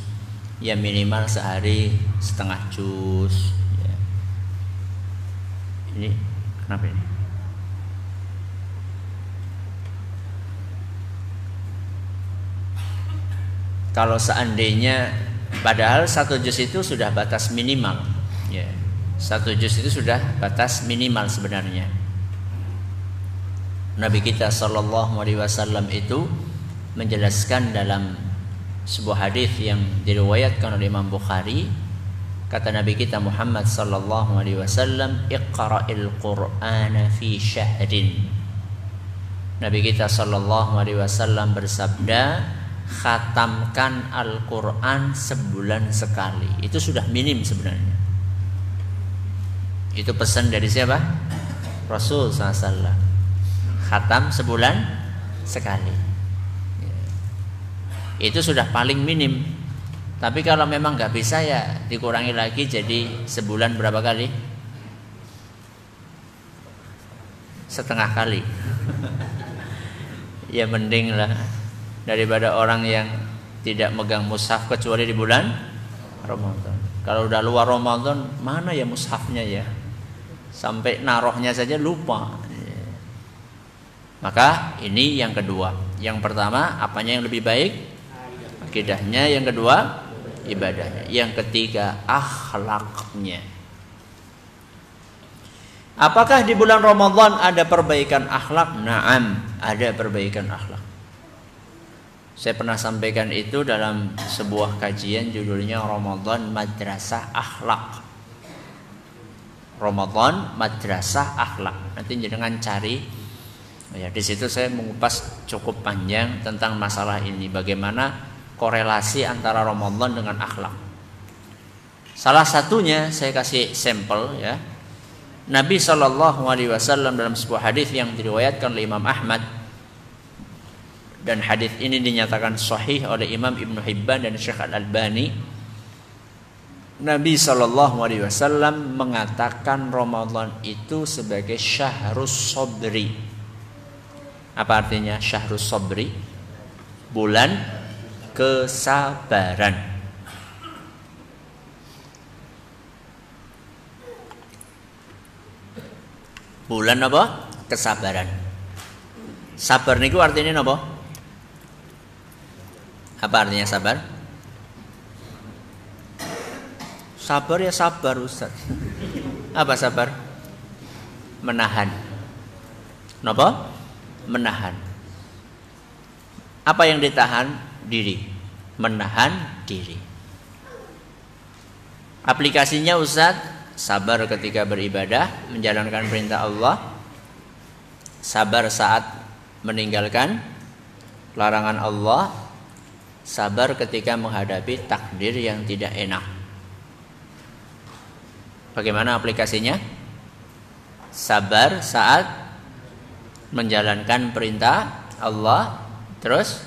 ya minimal sehari setengah juz. Ya. Ini kenapa ini? Kalau seandainya, padahal 1 juz itu sudah batas minimal. Ya. 1 juz itu sudah batas minimal sebenarnya. Nabi kita sallallahu alaihi wasallam itu menjelaskan dalam sebuah hadis yang diriwayatkan oleh Imam Bukhari, kata Nabi kita Muhammad sallallahu alaihi wasallam, "Iqra'il Qur'ana fi syahrin." Nabi kita sallallahu alaihi wasallam bersabda, khatamkan Al-Qur'an sebulan sekali. Itu sudah minim sebenarnya. Itu pesan dari siapa? Rasul SAW. Khatam sebulan sekali. Itu sudah paling minim. Tapi kalau memang nggak bisa ya dikurangi lagi jadi sebulan berapa kali? Setengah kali. Ya mending lah daripada orang yang tidak megang mushaf kecuali di bulan Ramadan. Kalau udah luar Ramadan mana ya mushafnya ya? Sampai narohnya saja lupa. Maka ini yang kedua. Yang pertama, apanya yang lebih baik? Akidahnya. Yang kedua, ibadahnya. Yang ketiga, akhlaknya. Apakah di bulan Ramadan ada perbaikan akhlak? Naam, ada perbaikan akhlak. Saya pernah sampaikan itu dalam sebuah kajian judulnya Ramadan Madrasah Akhlak. Ramadan Madrasah Akhlak. Nanti jangan cari. Ya, di situ saya mengupas cukup panjang tentang masalah ini, bagaimana korelasi antara Ramadan dengan akhlak. Salah satunya saya kasih sampel ya. Nabi sallallahu alaihi wasallam dalam sebuah hadis yang diriwayatkan oleh Imam Ahmad, dan hadis ini dinyatakan sahih oleh Imam Ibnu Hibban dan Syekh Al-Albani. Nabi sallallahu alaihi wasallam mengatakan Ramadan itu sebagai syahrus sabri. Apa artinya syahrus sabri? Bulan kesabaran. Bulan apa? Kesabaran. Sabar niku artinya apa? Apa artinya sabar? Sabar ya sabar Ustaz. Apa sabar? Menahan. Napa? Menahan. Apa yang ditahan? Diri. Menahan diri. Aplikasinya Ustaz, sabar ketika beribadah, menjalankan perintah Allah. Sabar saat meninggalkan larangan Allah. Sabar ketika menghadapi takdir yang tidak enak. Bagaimana aplikasinya? Sabar saat menjalankan perintah Allah, terus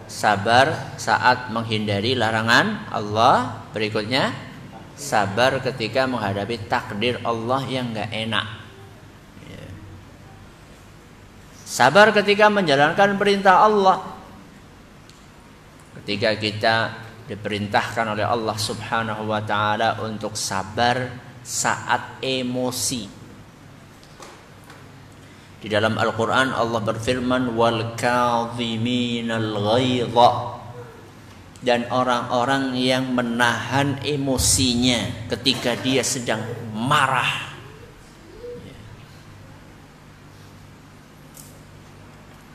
sabar saat menghindari larangan Allah. Berikutnya sabar ketika menghadapi takdir Allah yang gak enak. Sabar ketika menjalankan perintah Allah. Ketika kita diperintahkan oleh Allah Subhanahu wa taala untuk sabar saat emosi. Di dalam Al-Quran Allah berfirman wal kadhiminal ghaidha, dan orang-orang yang menahan emosinya ketika dia sedang marah.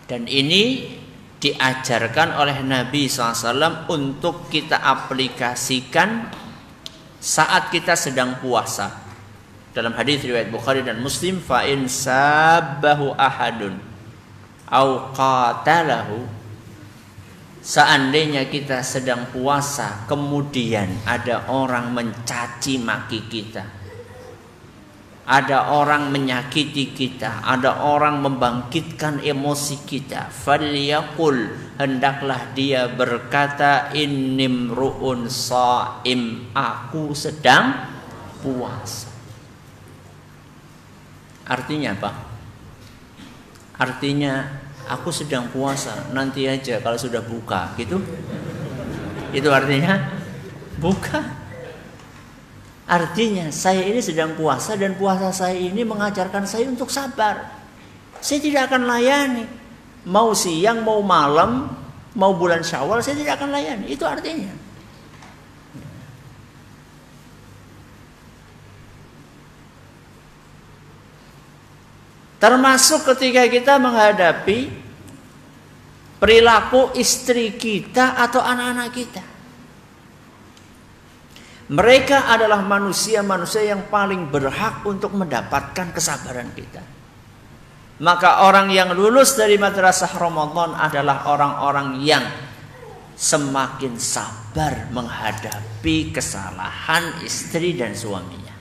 Dan ini diajarkan oleh Nabi SAW untuk kita aplikasikan saat kita sedang puasa. Dalam hadis riwayat Bukhari dan Muslim, fa in sabbahu ahadun au qatalahu, seandainya kita sedang puasa kemudian ada orang mencaci maki kita, ada orang menyakiti kita, ada orang membangkitkan emosi kita, falyaqul, hendaklah dia berkata innimru'un shaim, aku sedang puasa. Artinya apa? Artinya aku sedang puasa, nanti aja kalau sudah buka, gitu. Itu artinya bukan. Artinya saya ini sedang puasa dan puasa saya ini mengajarkan saya untuk sabar. Saya tidak akan layani. Mau siang, mau malam, mau bulan Syawal, saya tidak akan layani. Itu artinya. Termasuk ketika kita menghadapi perilaku istri kita atau anak-anak kita. Mereka adalah manusia-manusia yang paling berhak untuk mendapatkan kesabaran kita. Maka orang yang lulus dari madrasah Ramadan adalah orang-orang yang semakin sabar menghadapi kesalahan istri dan suaminya,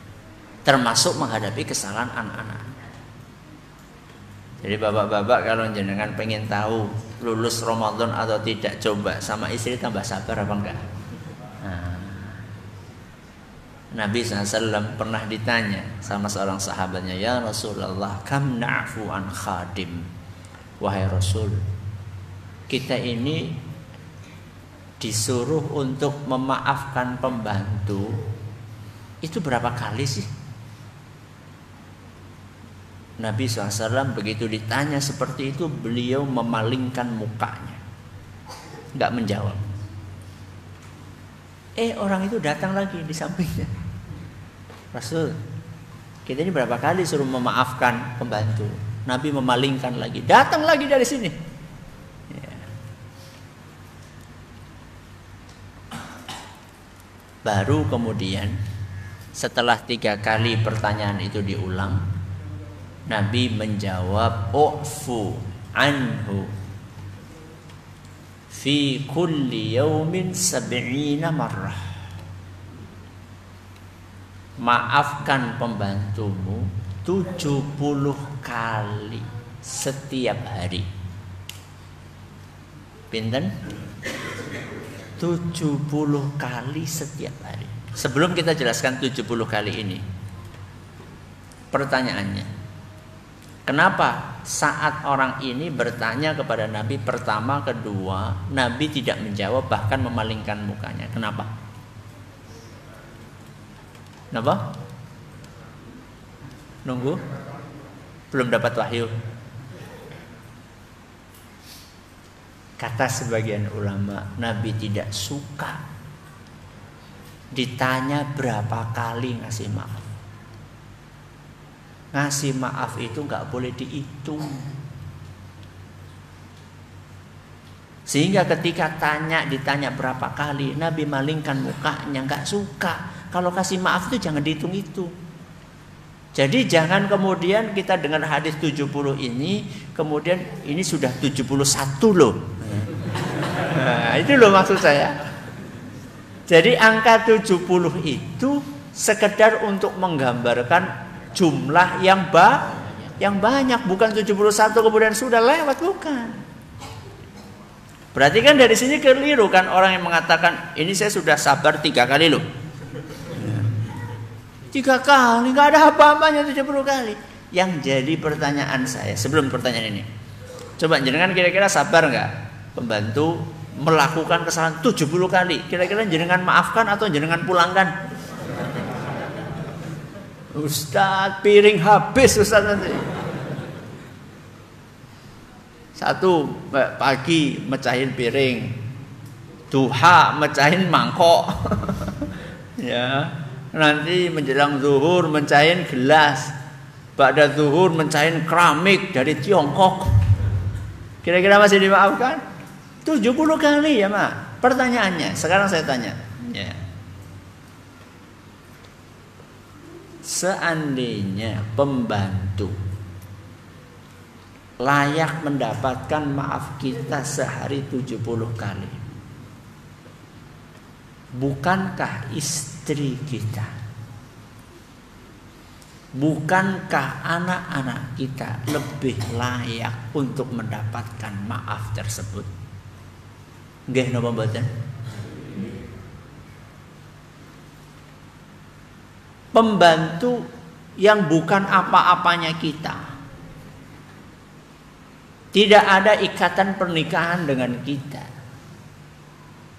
termasuk menghadapi kesalahan anak-anak. Jadi bapak-bapak kalau jenengan pengen tahu lulus Ramadan atau tidak, coba sama istri tambah sabar apa enggak. Nabi SAW pernah ditanya sama seorang sahabatnya, ya Rasulullah, kam na'fu an khadim. Wahai Rasul, kita ini disuruh untuk memaafkan pembantu itu berapa kali sih? Nabi SAW begitu ditanya seperti itu, beliau memalingkan mukanya, nggak menjawab. Orang itu datang lagi di sampingnya. Rasul, kita ini berapa kali suruh memaafkan pembantu? Nabi memalingkan lagi, datang lagi dari sini. Ya. Baru kemudian setelah 3 kali pertanyaan itu diulang, Nabi menjawab, u'fu anhu fi kulli yaumin 70 marrah. Maafkan pembantumu 70 kali setiap hari. Pinten? 70 kali setiap hari. Sebelum kita jelaskan 70 kali ini, pertanyaannya, kenapa saat orang ini bertanya kepada Nabi pertama, kedua, Nabi tidak menjawab, bahkan memalingkan mukanya? Kenapa? Kenapa? Nunggu? Belum dapat wahyu? Kata sebagian ulama, Nabi tidak suka ditanya berapa kali ngasih maaf. Ngasih maaf itu nggak boleh dihitung. Sehingga ketika ditanya berapa kali, Nabi malingkan mukanya, nggak suka. Kalau kasih maaf itu jangan dihitung itu. Jadi jangan kemudian kita dengan hadis 70 ini, kemudian ini sudah 71 loh. Nah, itu loh maksud saya. Jadi angka 70 itu sekedar untuk menggambarkan jumlah yang banyak, bukan 71 kemudian sudah lewat, bukan. Berarti kan dari sini keliru kan orang yang mengatakan ini saya sudah sabar 3 kali loh. 3 kali, nggak ada apa-apanya 70 kali. Yang jadi pertanyaan saya sebelum pertanyaan ini, coba jenengan kira-kira sabar nggak pembantu melakukan kesalahan 70 kali? Kira-kira jenengan maafkan atau jenengan pulangkan? Ustaz, piring habis Ustaz nanti. Satu, pagi mecahin piring, duha mecahin mangkok. Ya, nanti menjelang zuhur mencahin gelas, ba'da zuhur mencahin keramik dari Tiongkok. Kira-kira masih dimaafkan? 70 kali ya Mak. Pertanyaannya, sekarang saya tanya ya. Seandainya pembantu layak mendapatkan maaf kita sehari 70 kali, bukankah istri kita, bukankah anak-anak kita lebih layak untuk mendapatkan maaf tersebut? Nggih napa mboten? Pembantu yang bukan apa-apanya kita, tidak ada ikatan pernikahan dengan kita,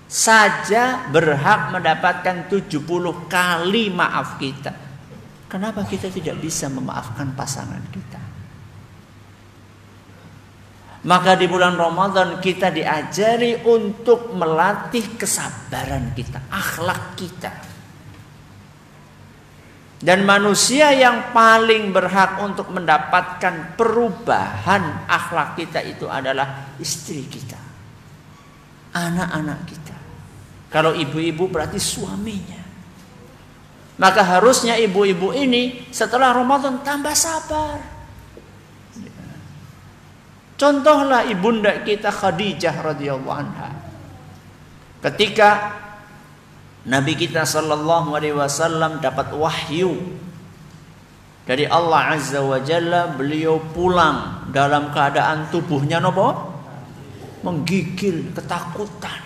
saja berhak mendapatkan 70 kali maaf kita. Kenapa kita tidak bisa memaafkan pasangan kita? Maka di bulan Ramadan kita diajari untuk melatih kesabaran kita, akhlak kita. Dan manusia yang paling berhak untuk mendapatkan perubahan akhlak kita itu adalah istri kita, anak-anak kita. Kalau ibu-ibu berarti suaminya. Maka harusnya ibu-ibu ini setelah Ramadan tambah sabar. Contohlah ibunda kita Khadijah radhiyallahu anha. Ketika Nabi kita sallallahu alaihi wasallam dapat wahyu dari Allah Azza wa Jalla, beliau pulang dalam keadaan tubuhnya nopo? Menggigil, ketakutan.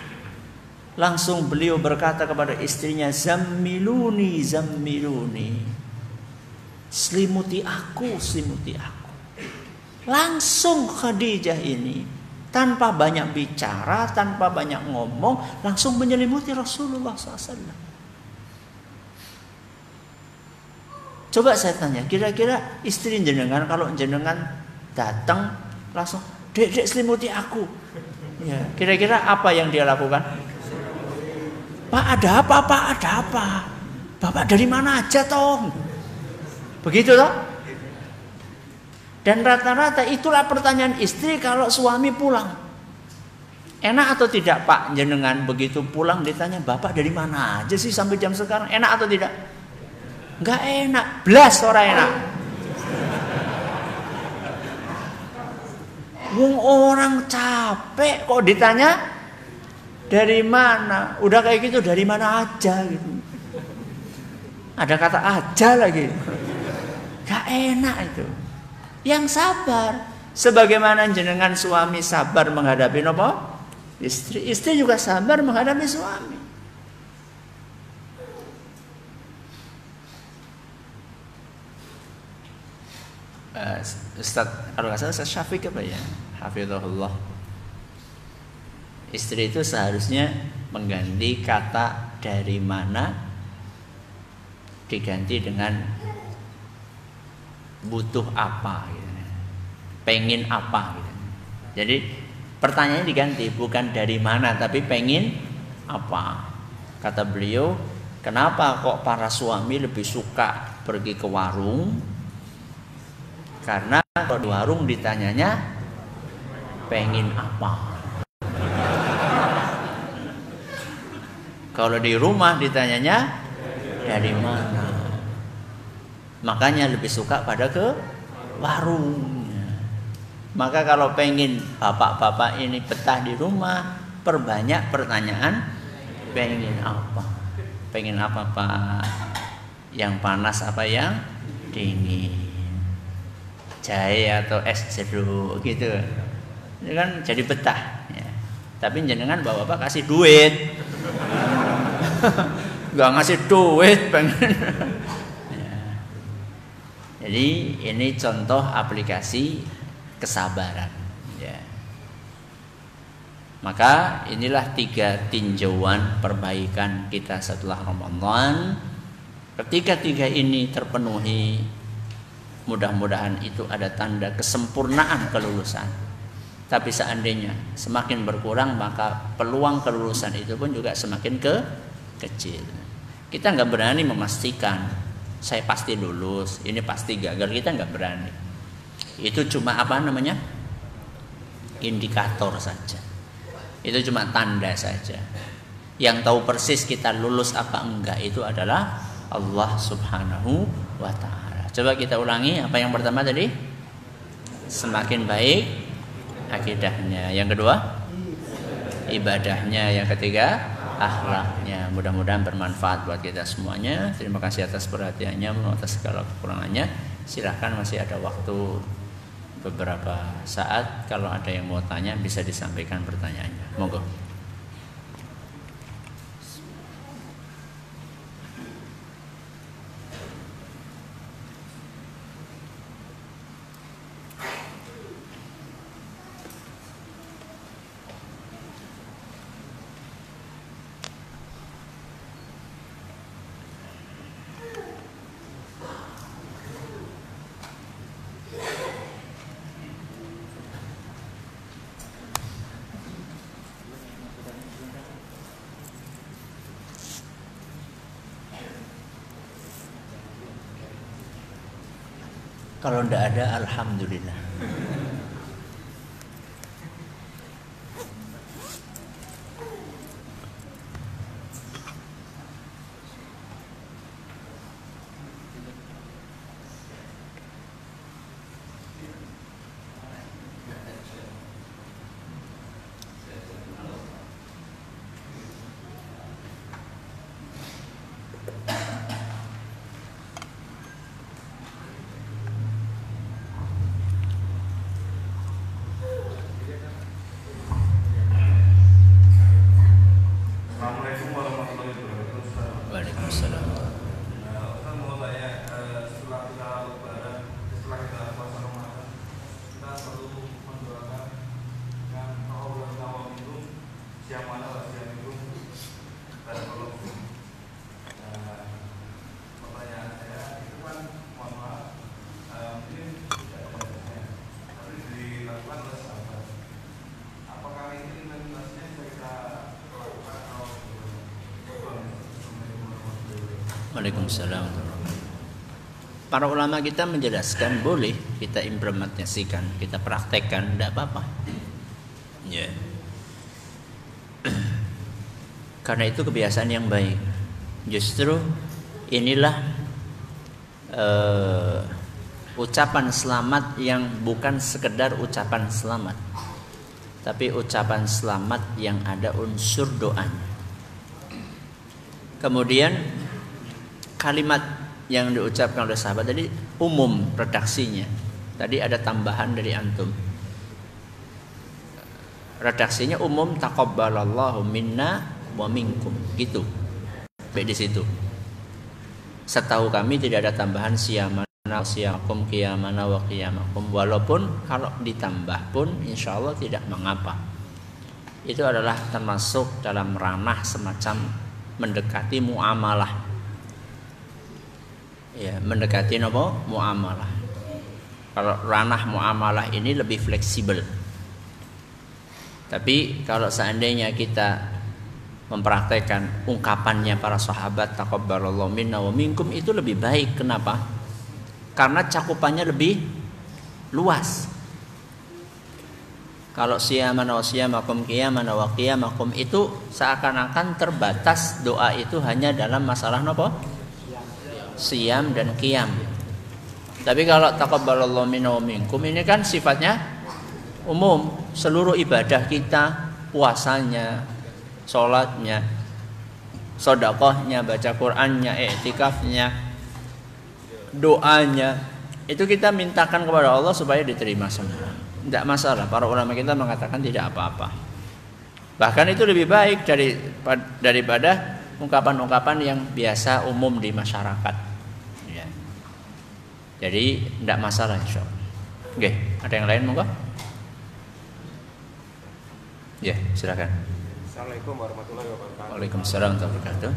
Langsung beliau berkata kepada istrinya, "Zammiluni, zammiluni." Selimuti aku, selimuti aku. Langsung Khadijah ini tanpa banyak bicara, tanpa banyak ngomong, langsung menyelimuti Rasulullah SAW. Coba saya tanya, kira-kira istri jenengan kalau jenengan datang langsung, "Dek, dek selimuti aku." Ya, kira-kira apa yang dia lakukan? "Pak, ada apa, Pak? Ada apa? Bapak dari mana aja, toh?" Begitu toh? Dan rata-rata itulah pertanyaan istri kalau suami pulang. Enak atau tidak Pak jenengan begitu pulang ditanya, "Bapak dari mana aja sih sampai jam sekarang?" Enak atau tidak? Enggak enak, blas ora enak. Wong orang capek kok ditanya dari mana? Udah kayak gitu dari mana aja gitu. Ada kata aja lagi. Enggak enak itu. Yang sabar, sebagaimana jenengan suami sabar menghadapi nopo? Istri, istri juga sabar menghadapi suami. Ustaz, kalau nggak salah Ustaz Syafiq apa ya? Hafizahullah. Istri itu seharusnya mengganti kata dari mana diganti dengan butuh apa gitu. Pengen apa gitu. Jadi pertanyaannya diganti, bukan dari mana tapi pengen apa. Kata beliau, kenapa kok para suami lebih suka pergi ke warung? Karena kalau di warung ditanyanya pengen apa. Kalau di rumah ditanyanya dari mana. Makanya lebih suka pada ke warung. Maka kalau pengen bapak-bapak ini betah di rumah, perbanyak pertanyaan, pengen apa? Pengen apa Pak? Yang panas apa yang dingin? Jahe atau es jeruk gitu. Ini kan jadi betah ya. Tapi jenengan bapak-bapak kasih duit. Enggak ngasih duit pengen. Jadi ini contoh aplikasi kesabaran ya. Maka inilah 3 tinjauan perbaikan kita setelah Ramadan. Ketika 3 ini terpenuhi, mudah-mudahan itu ada tanda kesempurnaan kelulusan. Tapi seandainya semakin berkurang, maka peluang kelulusan itu pun juga semakin kecil. Kita nggak berani memastikan saya pasti lulus, ini pasti gagal, kita nggak berani. Itu cuma apa namanya? Indikator saja. Itu cuma tanda saja. Yang tahu persis kita lulus apa enggak itu adalah Allah Subhanahu wa ta'ala. Coba kita ulangi apa yang pertama tadi? Semakin baik akidahnya. Yang kedua, ibadahnya. Yang ketiga, akhlaknya. Mudah-mudahan bermanfaat buat kita semuanya. Terima kasih atas perhatiannya, atas segala kekurangannya. Silahkan, masih ada waktu beberapa saat. Kalau ada yang mau tanya bisa disampaikan pertanyaannya. Monggo. Kalau tidak ada, alhamdulillah. Waalaikumsalam. Para ulama kita menjelaskan boleh kita implementasikan, kita praktekkan, tidak apa-apa. Ya. Karena itu kebiasaan yang baik. Justru inilah ucapan selamat yang bukan sekedar ucapan selamat, tapi ucapan selamat yang ada unsur doanya. Kemudian kalimat yang diucapkan oleh sahabat tadi umum redaksinya. Tadi ada tambahan dari antum. Redaksinya umum, taqabbalallahu minna wa minkum, gitu. Baik di situ. Setahu kami tidak ada tambahan siyamana siyakum qiyamana wa qiyamakum. Walaupun kalau ditambah pun insyaallah tidak mengapa. Itu adalah termasuk dalam ranah semacam mendekati muamalah. Ya, mendekati apa? Muamalah. Kalau ranah muamalah ini lebih fleksibel. Tapi kalau seandainya kita mempraktekkan ungkapannya para sahabat taqabbalallahu minna wa minkum, itu lebih baik. Kenapa? Karena cakupannya lebih luas. Kalau siyamana wa siyamakum qiyamana wa qiyamakum itu seakan-akan terbatas doa itu hanya dalam masalah apa? Siyam dan qiyam. Tapi kalau taqabbalallahu minna wa minkum ini kan sifatnya umum, seluruh ibadah kita, puasanya, sholatnya, sedekahnya, baca Qur'annya, i'tikafnya, doanya, itu kita mintakan kepada Allah supaya diterima semua. Tidak masalah. Para ulama kita mengatakan tidak apa-apa. Bahkan itu lebih baik daripada ungkapan-ungkapan yang biasa umum di masyarakat. Ya. Jadi tidak masalah insyaallah. Oke, ada yang lain monggo? Ya, silakan. Assalamualaikum warahmatullahi wabarakatuh. Waalaikumsalam warahmatullahi wabarakatuh.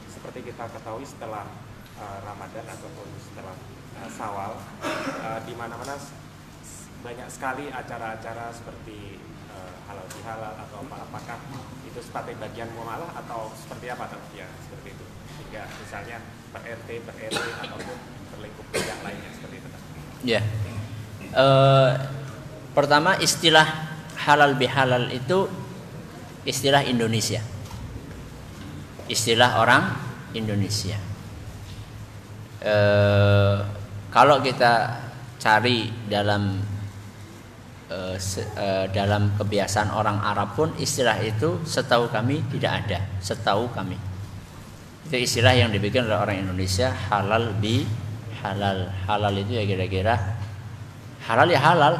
Seperti kita ketahui setelah Ramadan ataupun setelah Syawal, di mana-mana banyak sekali acara-acara seperti halal bihalal atau apakah itu sebagai bagian muamalah atau seperti apa ya seperti itu, hingga misalnya per RT per RW ataupun berlingkup yang lainnya seperti itu. Ya. Pertama, istilah halal bihalal itu istilah Indonesia. Istilah orang Indonesia. Kalau kita cari dalam kebiasaan orang Arab pun istilah itu setahu kami tidak ada. Setahu kami itu istilah yang dibikin oleh orang Indonesia, halal bi halal. Halal itu ya kira-kira halal ya halal,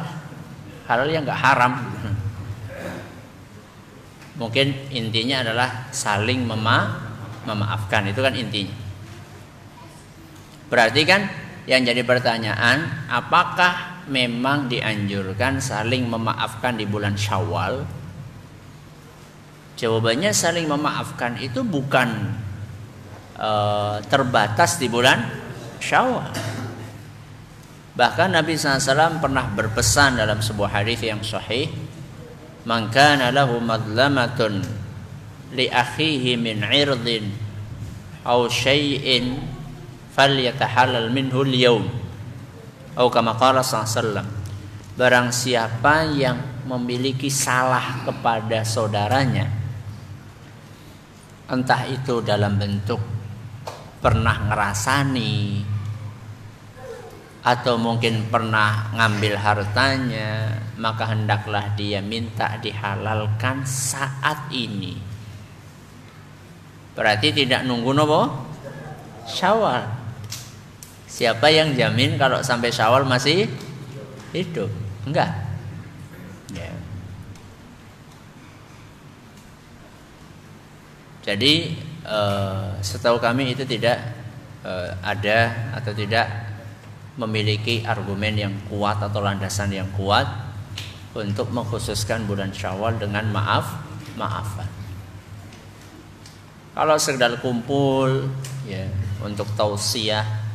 halal yang nggak haram. Mungkin intinya adalah saling memaafkan, itu kan intinya. Berarti kan yang jadi pertanyaan, apakah memang dianjurkan saling memaafkan di bulan Syawal? Jawabannya saling memaafkan itu bukan terbatas di bulan Syawal. Bahkan Nabi SAW pernah berpesan dalam sebuah hadis yang sahih, "Man kana lahu madlamatun li akhihi min 'irdin aw syai'in falyatahallal minhu al-yawm." Atau kama qala sallallahu. Barang siapa yang memiliki salah kepada saudaranya, entah itu dalam bentuk pernah ngerasani atau mungkin pernah ngambil hartanya, maka hendaklah dia minta dihalalkan saat ini. Berarti tidak nunggu nopo Syawal. Siapa yang jamin kalau sampai Syawal masih hidup? Enggak. Ya. Jadi setahu kami itu tidak ada atau tidak memiliki argumen yang kuat atau landasan yang kuat untuk mengkhususkan bulan Syawal dengan maafan. Kalau sekedar kumpul ya untuk tausiah,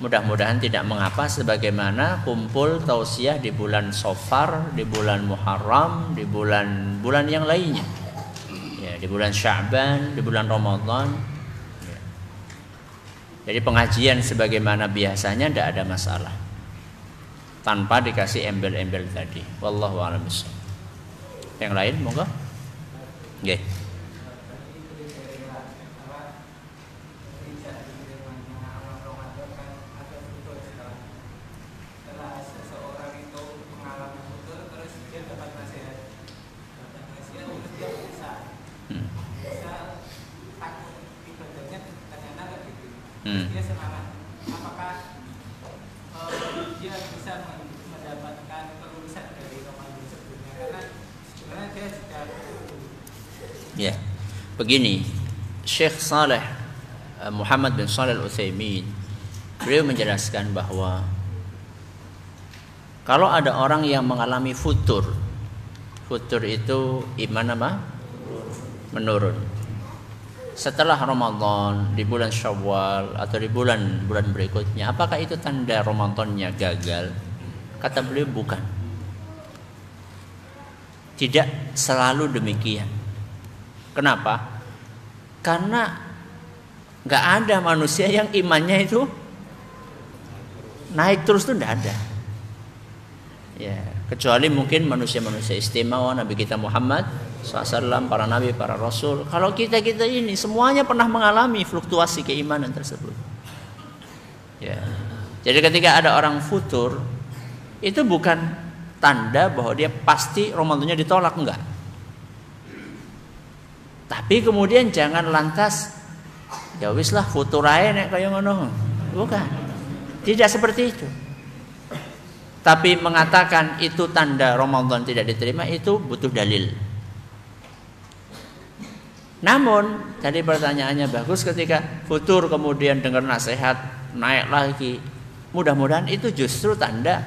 mudah-mudahan tidak mengapa, sebagaimana kumpul tausiah di bulan Safar, di bulan Muharram, di bulan yang lainnya. Ya, di bulan Sya'ban, di bulan Ramadan. Ya. Jadi pengajian sebagaimana biasanya tidak ada masalah. Tanpa dikasih embel-embel tadi. Wallahu a'lam bishawab. Yang lain monggo. Nggih. Dia semangat. Apakah dia bisa mendapatkan kelulusan dari Ramadan sebelumnya? Karena sebenarnya dia sudah. Ya, begini, Syekh Saleh Muhammad bin Shalih Al-Utsaimin, beliau menjelaskan bahwa kalau ada orang yang mengalami futur itu iman apa? Menurun. Setelah Ramadan, di bulan Syawal atau di bulan berikutnya, apakah itu tanda Ramadannya gagal? Kata beliau bukan. Tidak selalu demikian. Kenapa? Karena nggak ada manusia yang imannya itu naik terus, itu tidak ada. Ya, kecuali mungkin manusia-manusia istimewa, Nabi kita Muhammad SAW, para nabi, para rasul. Kalau kita ini semuanya pernah mengalami fluktuasi keimanan tersebut. Ya. Jadi ketika ada orang futur, itu bukan tanda bahwa dia pasti Ramadannya ditolak, enggak. Tapi kemudian jangan lantas ya wis lah futur ae nek kaya ngono. Bukan. Tidak seperti itu. Tapi mengatakan itu tanda Ramadan tidak diterima, itu butuh dalil. Namun tadi pertanyaannya bagus, ketika futur kemudian dengar nasihat naik lagi, mudah-mudahan itu justru tanda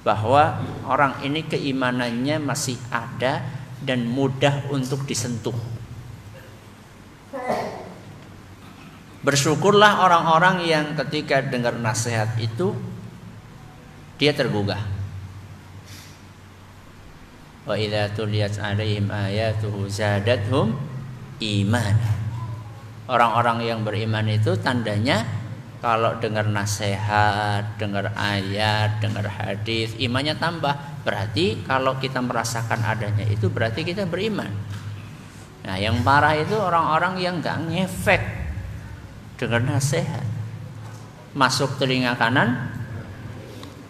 bahwa orang ini keimanannya masih ada dan mudah untuk disentuh. Bersyukurlah orang-orang yang ketika dengar nasihat itu dia tergugah. Wa idza tuliyat 'alaihim ayatuhu zadatuhum iman. Orang-orang yang beriman itu tandanya kalau dengar nasihat, dengar ayat, dengar hadis, imannya tambah. Berarti kalau kita merasakan adanya itu berarti kita beriman. Nah, yang parah itu orang-orang yang enggak ngefek dengar nasihat. Masuk telinga kanan,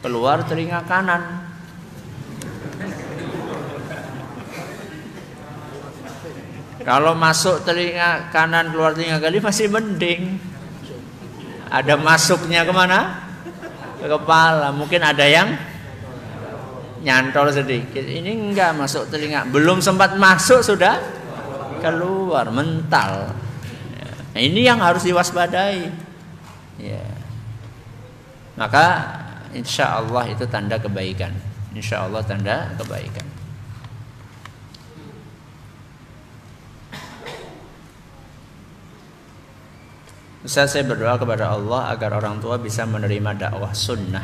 keluar telinga kanan. Kalau masuk telinga kanan, keluar telinga kiri masih mending. Ada masuknya kemana? Ke kepala. Mungkin ada yang nyantol sedikit. Ini enggak masuk telinga. Belum sempat masuk sudah keluar, mental. Nah, ini yang harus diwaspadai. Ya. Maka insya Allah itu tanda kebaikan. Insya Allah tanda kebaikan. Saya berdoa kepada Allah agar orang tua bisa menerima dakwah sunnah.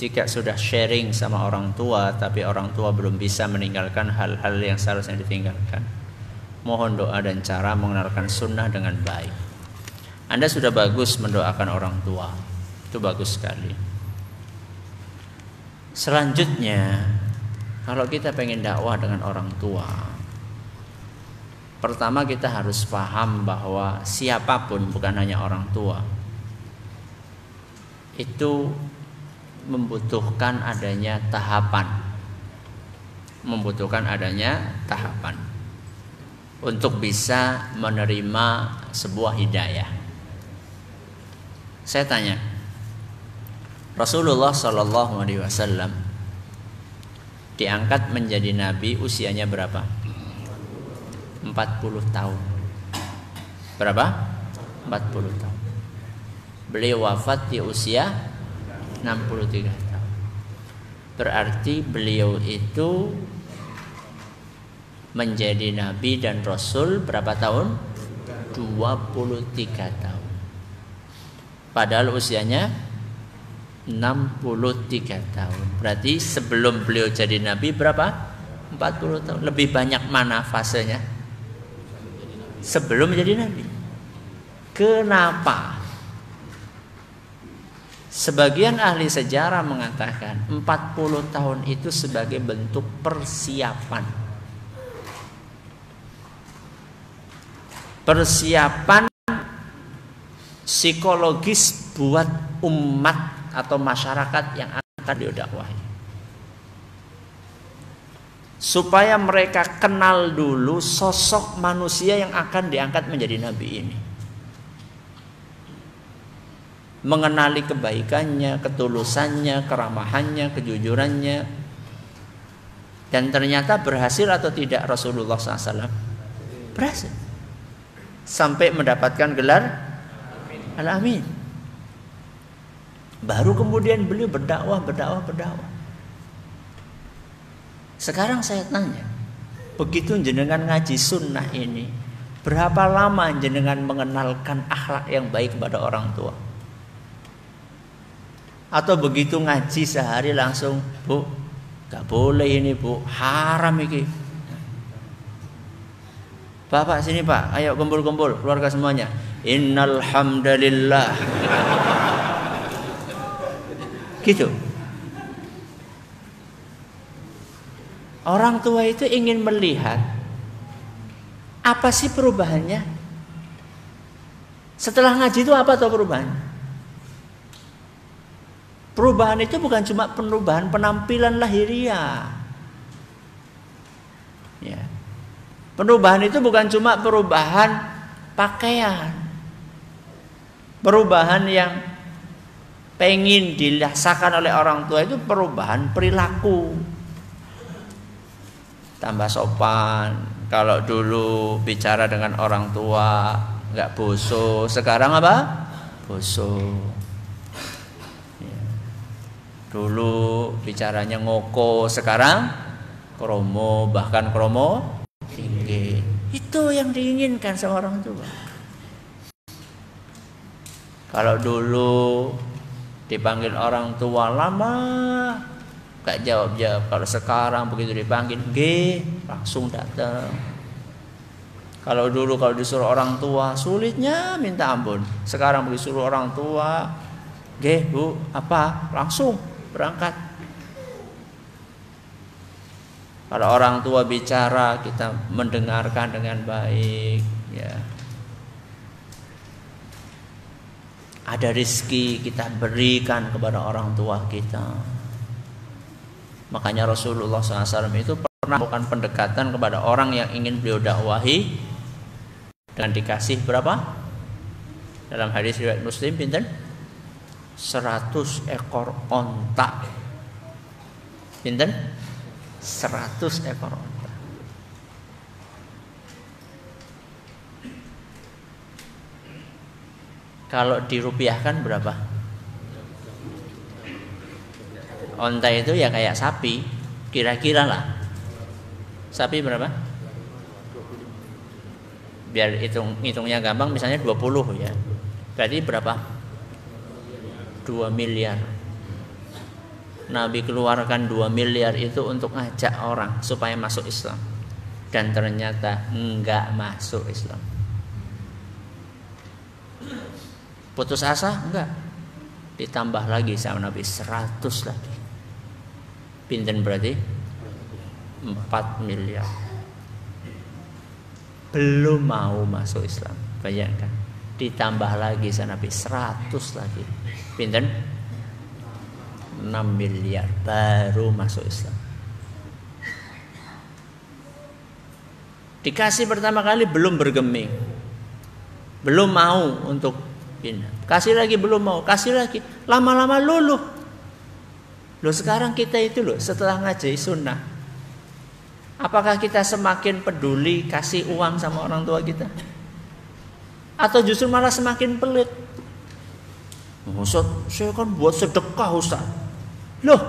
Jika sudah sharing sama orang tua, tapi orang tua belum bisa meninggalkan hal-hal yang seharusnya ditinggalkan, mohon doa dan cara mengenalkan sunnah dengan baik. Anda sudah bagus mendoakan orang tua, itu bagus sekali. Selanjutnya, kalau kita pengen dakwah dengan orang tua, pertama kita harus paham bahwa siapapun, bukan hanya orang tua, itu membutuhkan adanya tahapan. Membutuhkan adanya tahapan untuk bisa menerima sebuah hidayah. Saya tanya, Rasulullah SAW diangkat menjadi nabi usianya berapa? 40 tahun. Berapa? 40 tahun. Beliau wafat di usia 63 tahun. Berarti beliau itu menjadi nabi dan rasul berapa tahun? 23 tahun. Padahal usianya 63 tahun. Berarti sebelum beliau jadi nabi berapa? 40 tahun. Lebih banyak mana fasenya? Sebelum menjadi nabi. Kenapa? Sebagian ahli sejarah mengatakan 40 tahun itu sebagai bentuk persiapan. Persiapan psikologis buat umat atau masyarakat yang akan didakwahi. Supaya mereka kenal dulu sosok manusia yang akan diangkat menjadi nabi ini. Mengenali kebaikannya, ketulusannya, keramahannya, kejujurannya. Dan ternyata berhasil atau tidak Rasulullah SAW? Berhasil. Sampai mendapatkan gelar Al-Amin. Baru kemudian beliau berdakwah. Sekarang saya tanya, begitu jenengan ngaji sunnah ini, berapa lama jenengan mengenalkan akhlak yang baik kepada orang tua? Atau begitu ngaji sehari langsung, Bu, gak boleh ini Bu, haram ini. Bapak sini Pak, ayo kumpul-kumpul, keluarga semuanya. Innal hamdalillah. Gitu. Orang tua itu ingin melihat apa sih perubahannya. Setelah ngaji itu apa tuh perubahannya? Perubahan itu bukan cuma perubahan penampilan lahiriah. Ya. Perubahan itu bukan cuma perubahan pakaian. Perubahan yang pengen dirasakan oleh orang tua itu perubahan perilaku. Tambah sopan. Kalau dulu bicara dengan orang tua nggak boso, sekarang apa? Boso. Ya. Dulu bicaranya ngoko, sekarang kromo, bahkan kromo tinggi. Itu yang diinginkan sama orang tua. Kalau dulu Dipanggil orang tua lama gak jawab-jawab. Kalau sekarang begitu dipanggil, nggih, langsung datang. Kalau dulu kalau disuruh orang tua sulitnya minta ampun. Sekarang begitu disuruh orang tua, nggih Bu, apa? Langsung berangkat. Kalau orang tua bicara kita mendengarkan dengan baik, ya. Ada rizki kita berikan kepada orang tua kita. Makanya Rasulullah SAW itu pernah melakukan pendekatan kepada orang yang ingin beliau dakwahi dan dikasih berapa? Dalam hadis riwayat Muslim pinten? 100 ekor onta. Pinten? 100 ekor onta. Kalau dirupiahkan berapa? Onta itu ya kayak sapi, kira-kira lah. Sapi berapa? Biar hitungnya gampang, misalnya 20 ya. Berarti berapa? 2 miliar. Nabi keluarkan 2 miliar itu untuk ngajak orang supaya masuk Islam. Dan ternyata enggak masuk Islam. Putus asa? Enggak. Ditambah lagi sama Nabi 100 lagi. Pinten berarti? 4 miliar. Belum mau masuk Islam. Bayangkan. Ditambah lagi sama Nabi 100 lagi. Pinten? 6 miliar baru masuk Islam. Dikasih pertama kali belum bergeming. Belum mau untuk pindah. Kasih lagi belum mau, kasih lagi. Lama-lama luluh. Loh sekarang kita itu loh setelah ngaji sunnah, apakah kita semakin peduli kasih uang sama orang tua kita? Atau justru malah semakin pelit? Ustaz, saya kan buat sedekah Ustaz. Loh,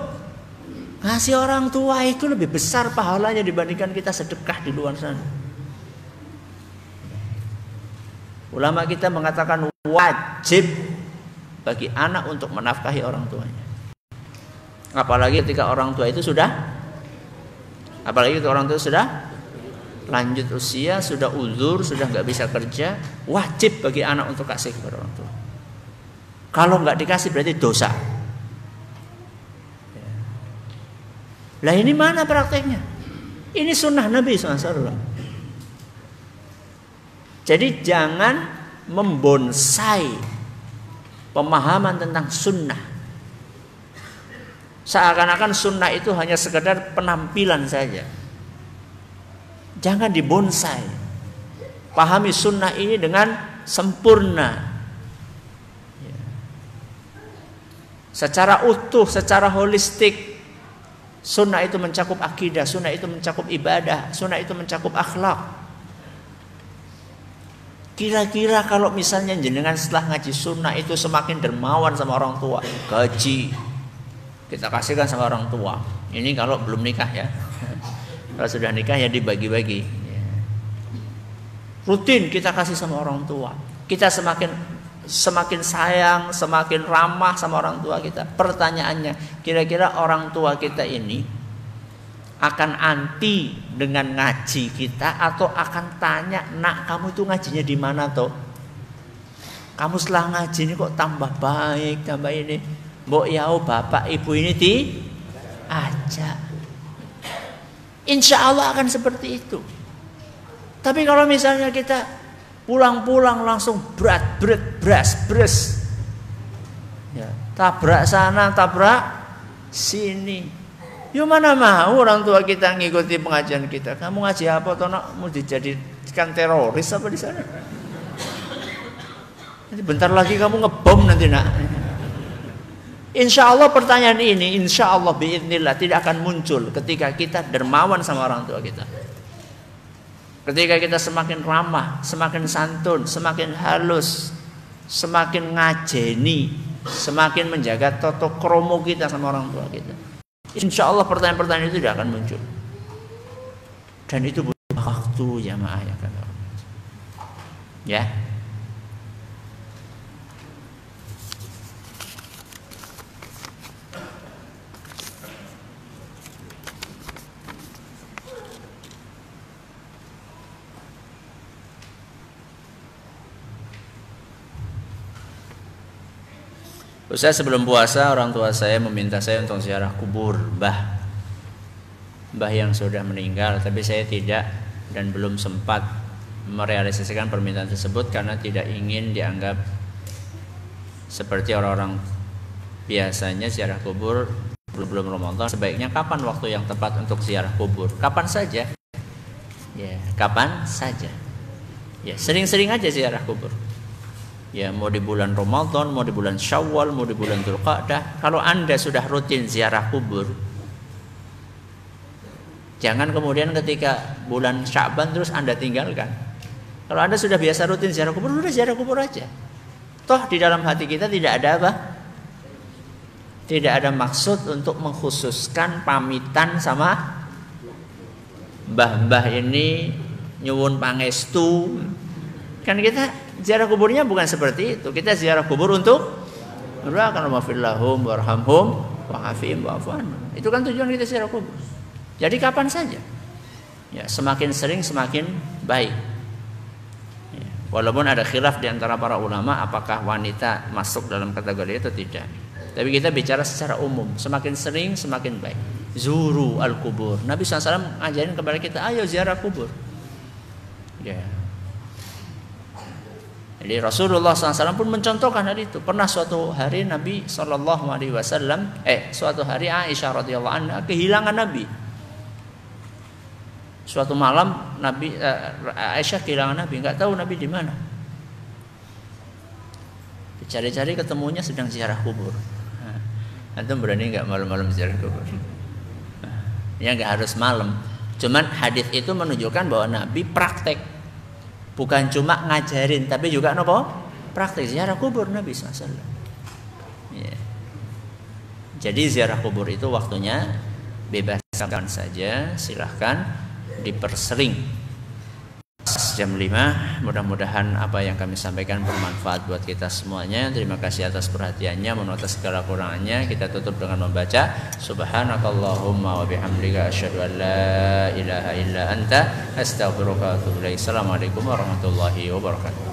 ngasih orang tua itu lebih besar pahalanya dibandingkan kita sedekah di luar sana. Ulama kita mengatakan wajib bagi anak untuk menafkahi orang tuanya. Apalagi ketika orang tua itu sudah lanjut usia, sudah uzur, sudah nggak bisa kerja, wajib bagi anak untuk kasih kepada orang tua. Kalau nggak dikasih berarti dosa. Lah ini mana prakteknya? Ini sunnah Nabi SAW. Jadi jangan membonsai pemahaman tentang sunnah. Seakan-akan sunnah itu hanya sekedar penampilan saja. Jangan dibonsai. Pahami sunnah ini dengan sempurna. Secara utuh, secara holistik. Sunnah itu mencakup akidah, sunnah itu mencakup ibadah, sunnah itu mencakup akhlak. Kira-kira kalau misalnya jenengan setelah ngaji sunnah itu semakin dermawan sama orang tua, gaji kita kasihkan sama orang tua. Ini kalau belum nikah ya. Kalau sudah nikah ya dibagi-bagi. Rutin kita kasih sama orang tua. Kita semakin sayang, semakin ramah sama orang tua kita. Pertanyaannya, kira-kira orang tua kita ini akan anti dengan ngaji kita atau akan tanya, nak kamu itu ngajinya di mana toh? Kamu setelah ngaji ini kok tambah baik, tambah ini. Mbok yau bapak ibu ini diajak. Insya Allah akan seperti itu. Tapi kalau misalnya kita pulang-pulang langsung bras, ya, tabrak sana, tabrak sini. Yo mana mau orang tua kita ngikuti pengajian kita. Kamu ngaji apa toh nak? Mau dijadikan teroris apa di sana? Nanti bentar lagi kamu ngebom nanti nak. Insya Allah pertanyaan ini, insya Allah biidznillah tidak akan muncul ketika kita dermawan sama orang tua kita. Ketika kita semakin ramah, semakin santun, semakin halus, semakin ngajeni, semakin menjaga toto kromo kita sama orang tua kita. Insya Allah pertanyaan-pertanyaan itu tidak akan muncul. Dan itu butuh waktu jamaah ya kan. Ya. Ustaz, sebelum puasa orang tua saya meminta saya untuk ziarah kubur mbah yang sudah meninggal, tapi saya tidak dan belum sempat merealisasikan permintaan tersebut karena tidak ingin dianggap seperti orang-orang biasanya ziarah kubur belum Ramadan. Sebaiknya kapan waktu yang tepat untuk ziarah kubur? Kapan saja. Ya, kapan saja. Ya, sering-sering aja ziarah kubur. Ya, mau di bulan Ramadan, mau di bulan Syawal, mau di bulan Dzulqa'dah. Kalau Anda sudah rutin ziarah kubur, jangan kemudian ketika bulan Sya'ban terus Anda tinggalkan. Kalau Anda sudah biasa rutin ziarah kubur, sudah ziarah kubur aja. Toh di dalam hati kita tidak ada apa? Tidak ada maksud untuk mengkhususkan pamitan sama mbah-mbah ini nyuwun pangestu. Kan kita ziarah kuburnya bukan seperti itu. Kita ziarah kubur untuk mendoakan maghfirlahum warhamhum wa'afihim wa'fu anhum. Itu kan tujuan kita ziarah kubur. Jadi kapan saja. Ya, semakin sering semakin baik. Ya, walaupun ada khilaf di antara para ulama apakah wanita masuk dalam kategori itu atau tidak. Tapi kita bicara secara umum, semakin sering semakin baik. Zuru al-kubur. Nabi SAW ngajarin kepada kita, ayo ziarah kubur. Ya. Jadi Rasulullah SAW pun mencontohkan hal itu. Pernah suatu hari Nabi SAW, suatu hari Aisyah radhiyallahu anha kehilangan Nabi. Suatu malam Nabi Aisyah kehilangan Nabi, nggak tahu Nabi di mana. Dicari-cari ketemunya sedang ziarah kubur. Antum berani nggak malam-malam ziarah kubur? Ya nggak harus malam. Cuman hadis itu menunjukkan bahwa Nabi praktek, bukan cuma ngajarin, tapi juga nopo praktek ziarah kubur Nabi SAW. Ya. Jadi ziarah kubur itu waktunya bebas kapan saja, silahkan dipersering. Jam 5, mudah-mudahan apa yang kami sampaikan bermanfaat buat kita semuanya. Terima kasih atas perhatiannya, mohon atas segala kurangannya. Kita tutup dengan membaca subhanakallahumma wa bihamdika asyhadu an la ilaha illa anta astaghfiruka wa atubu ilaik. Assalamualaikum warahmatullahi wabarakatuh.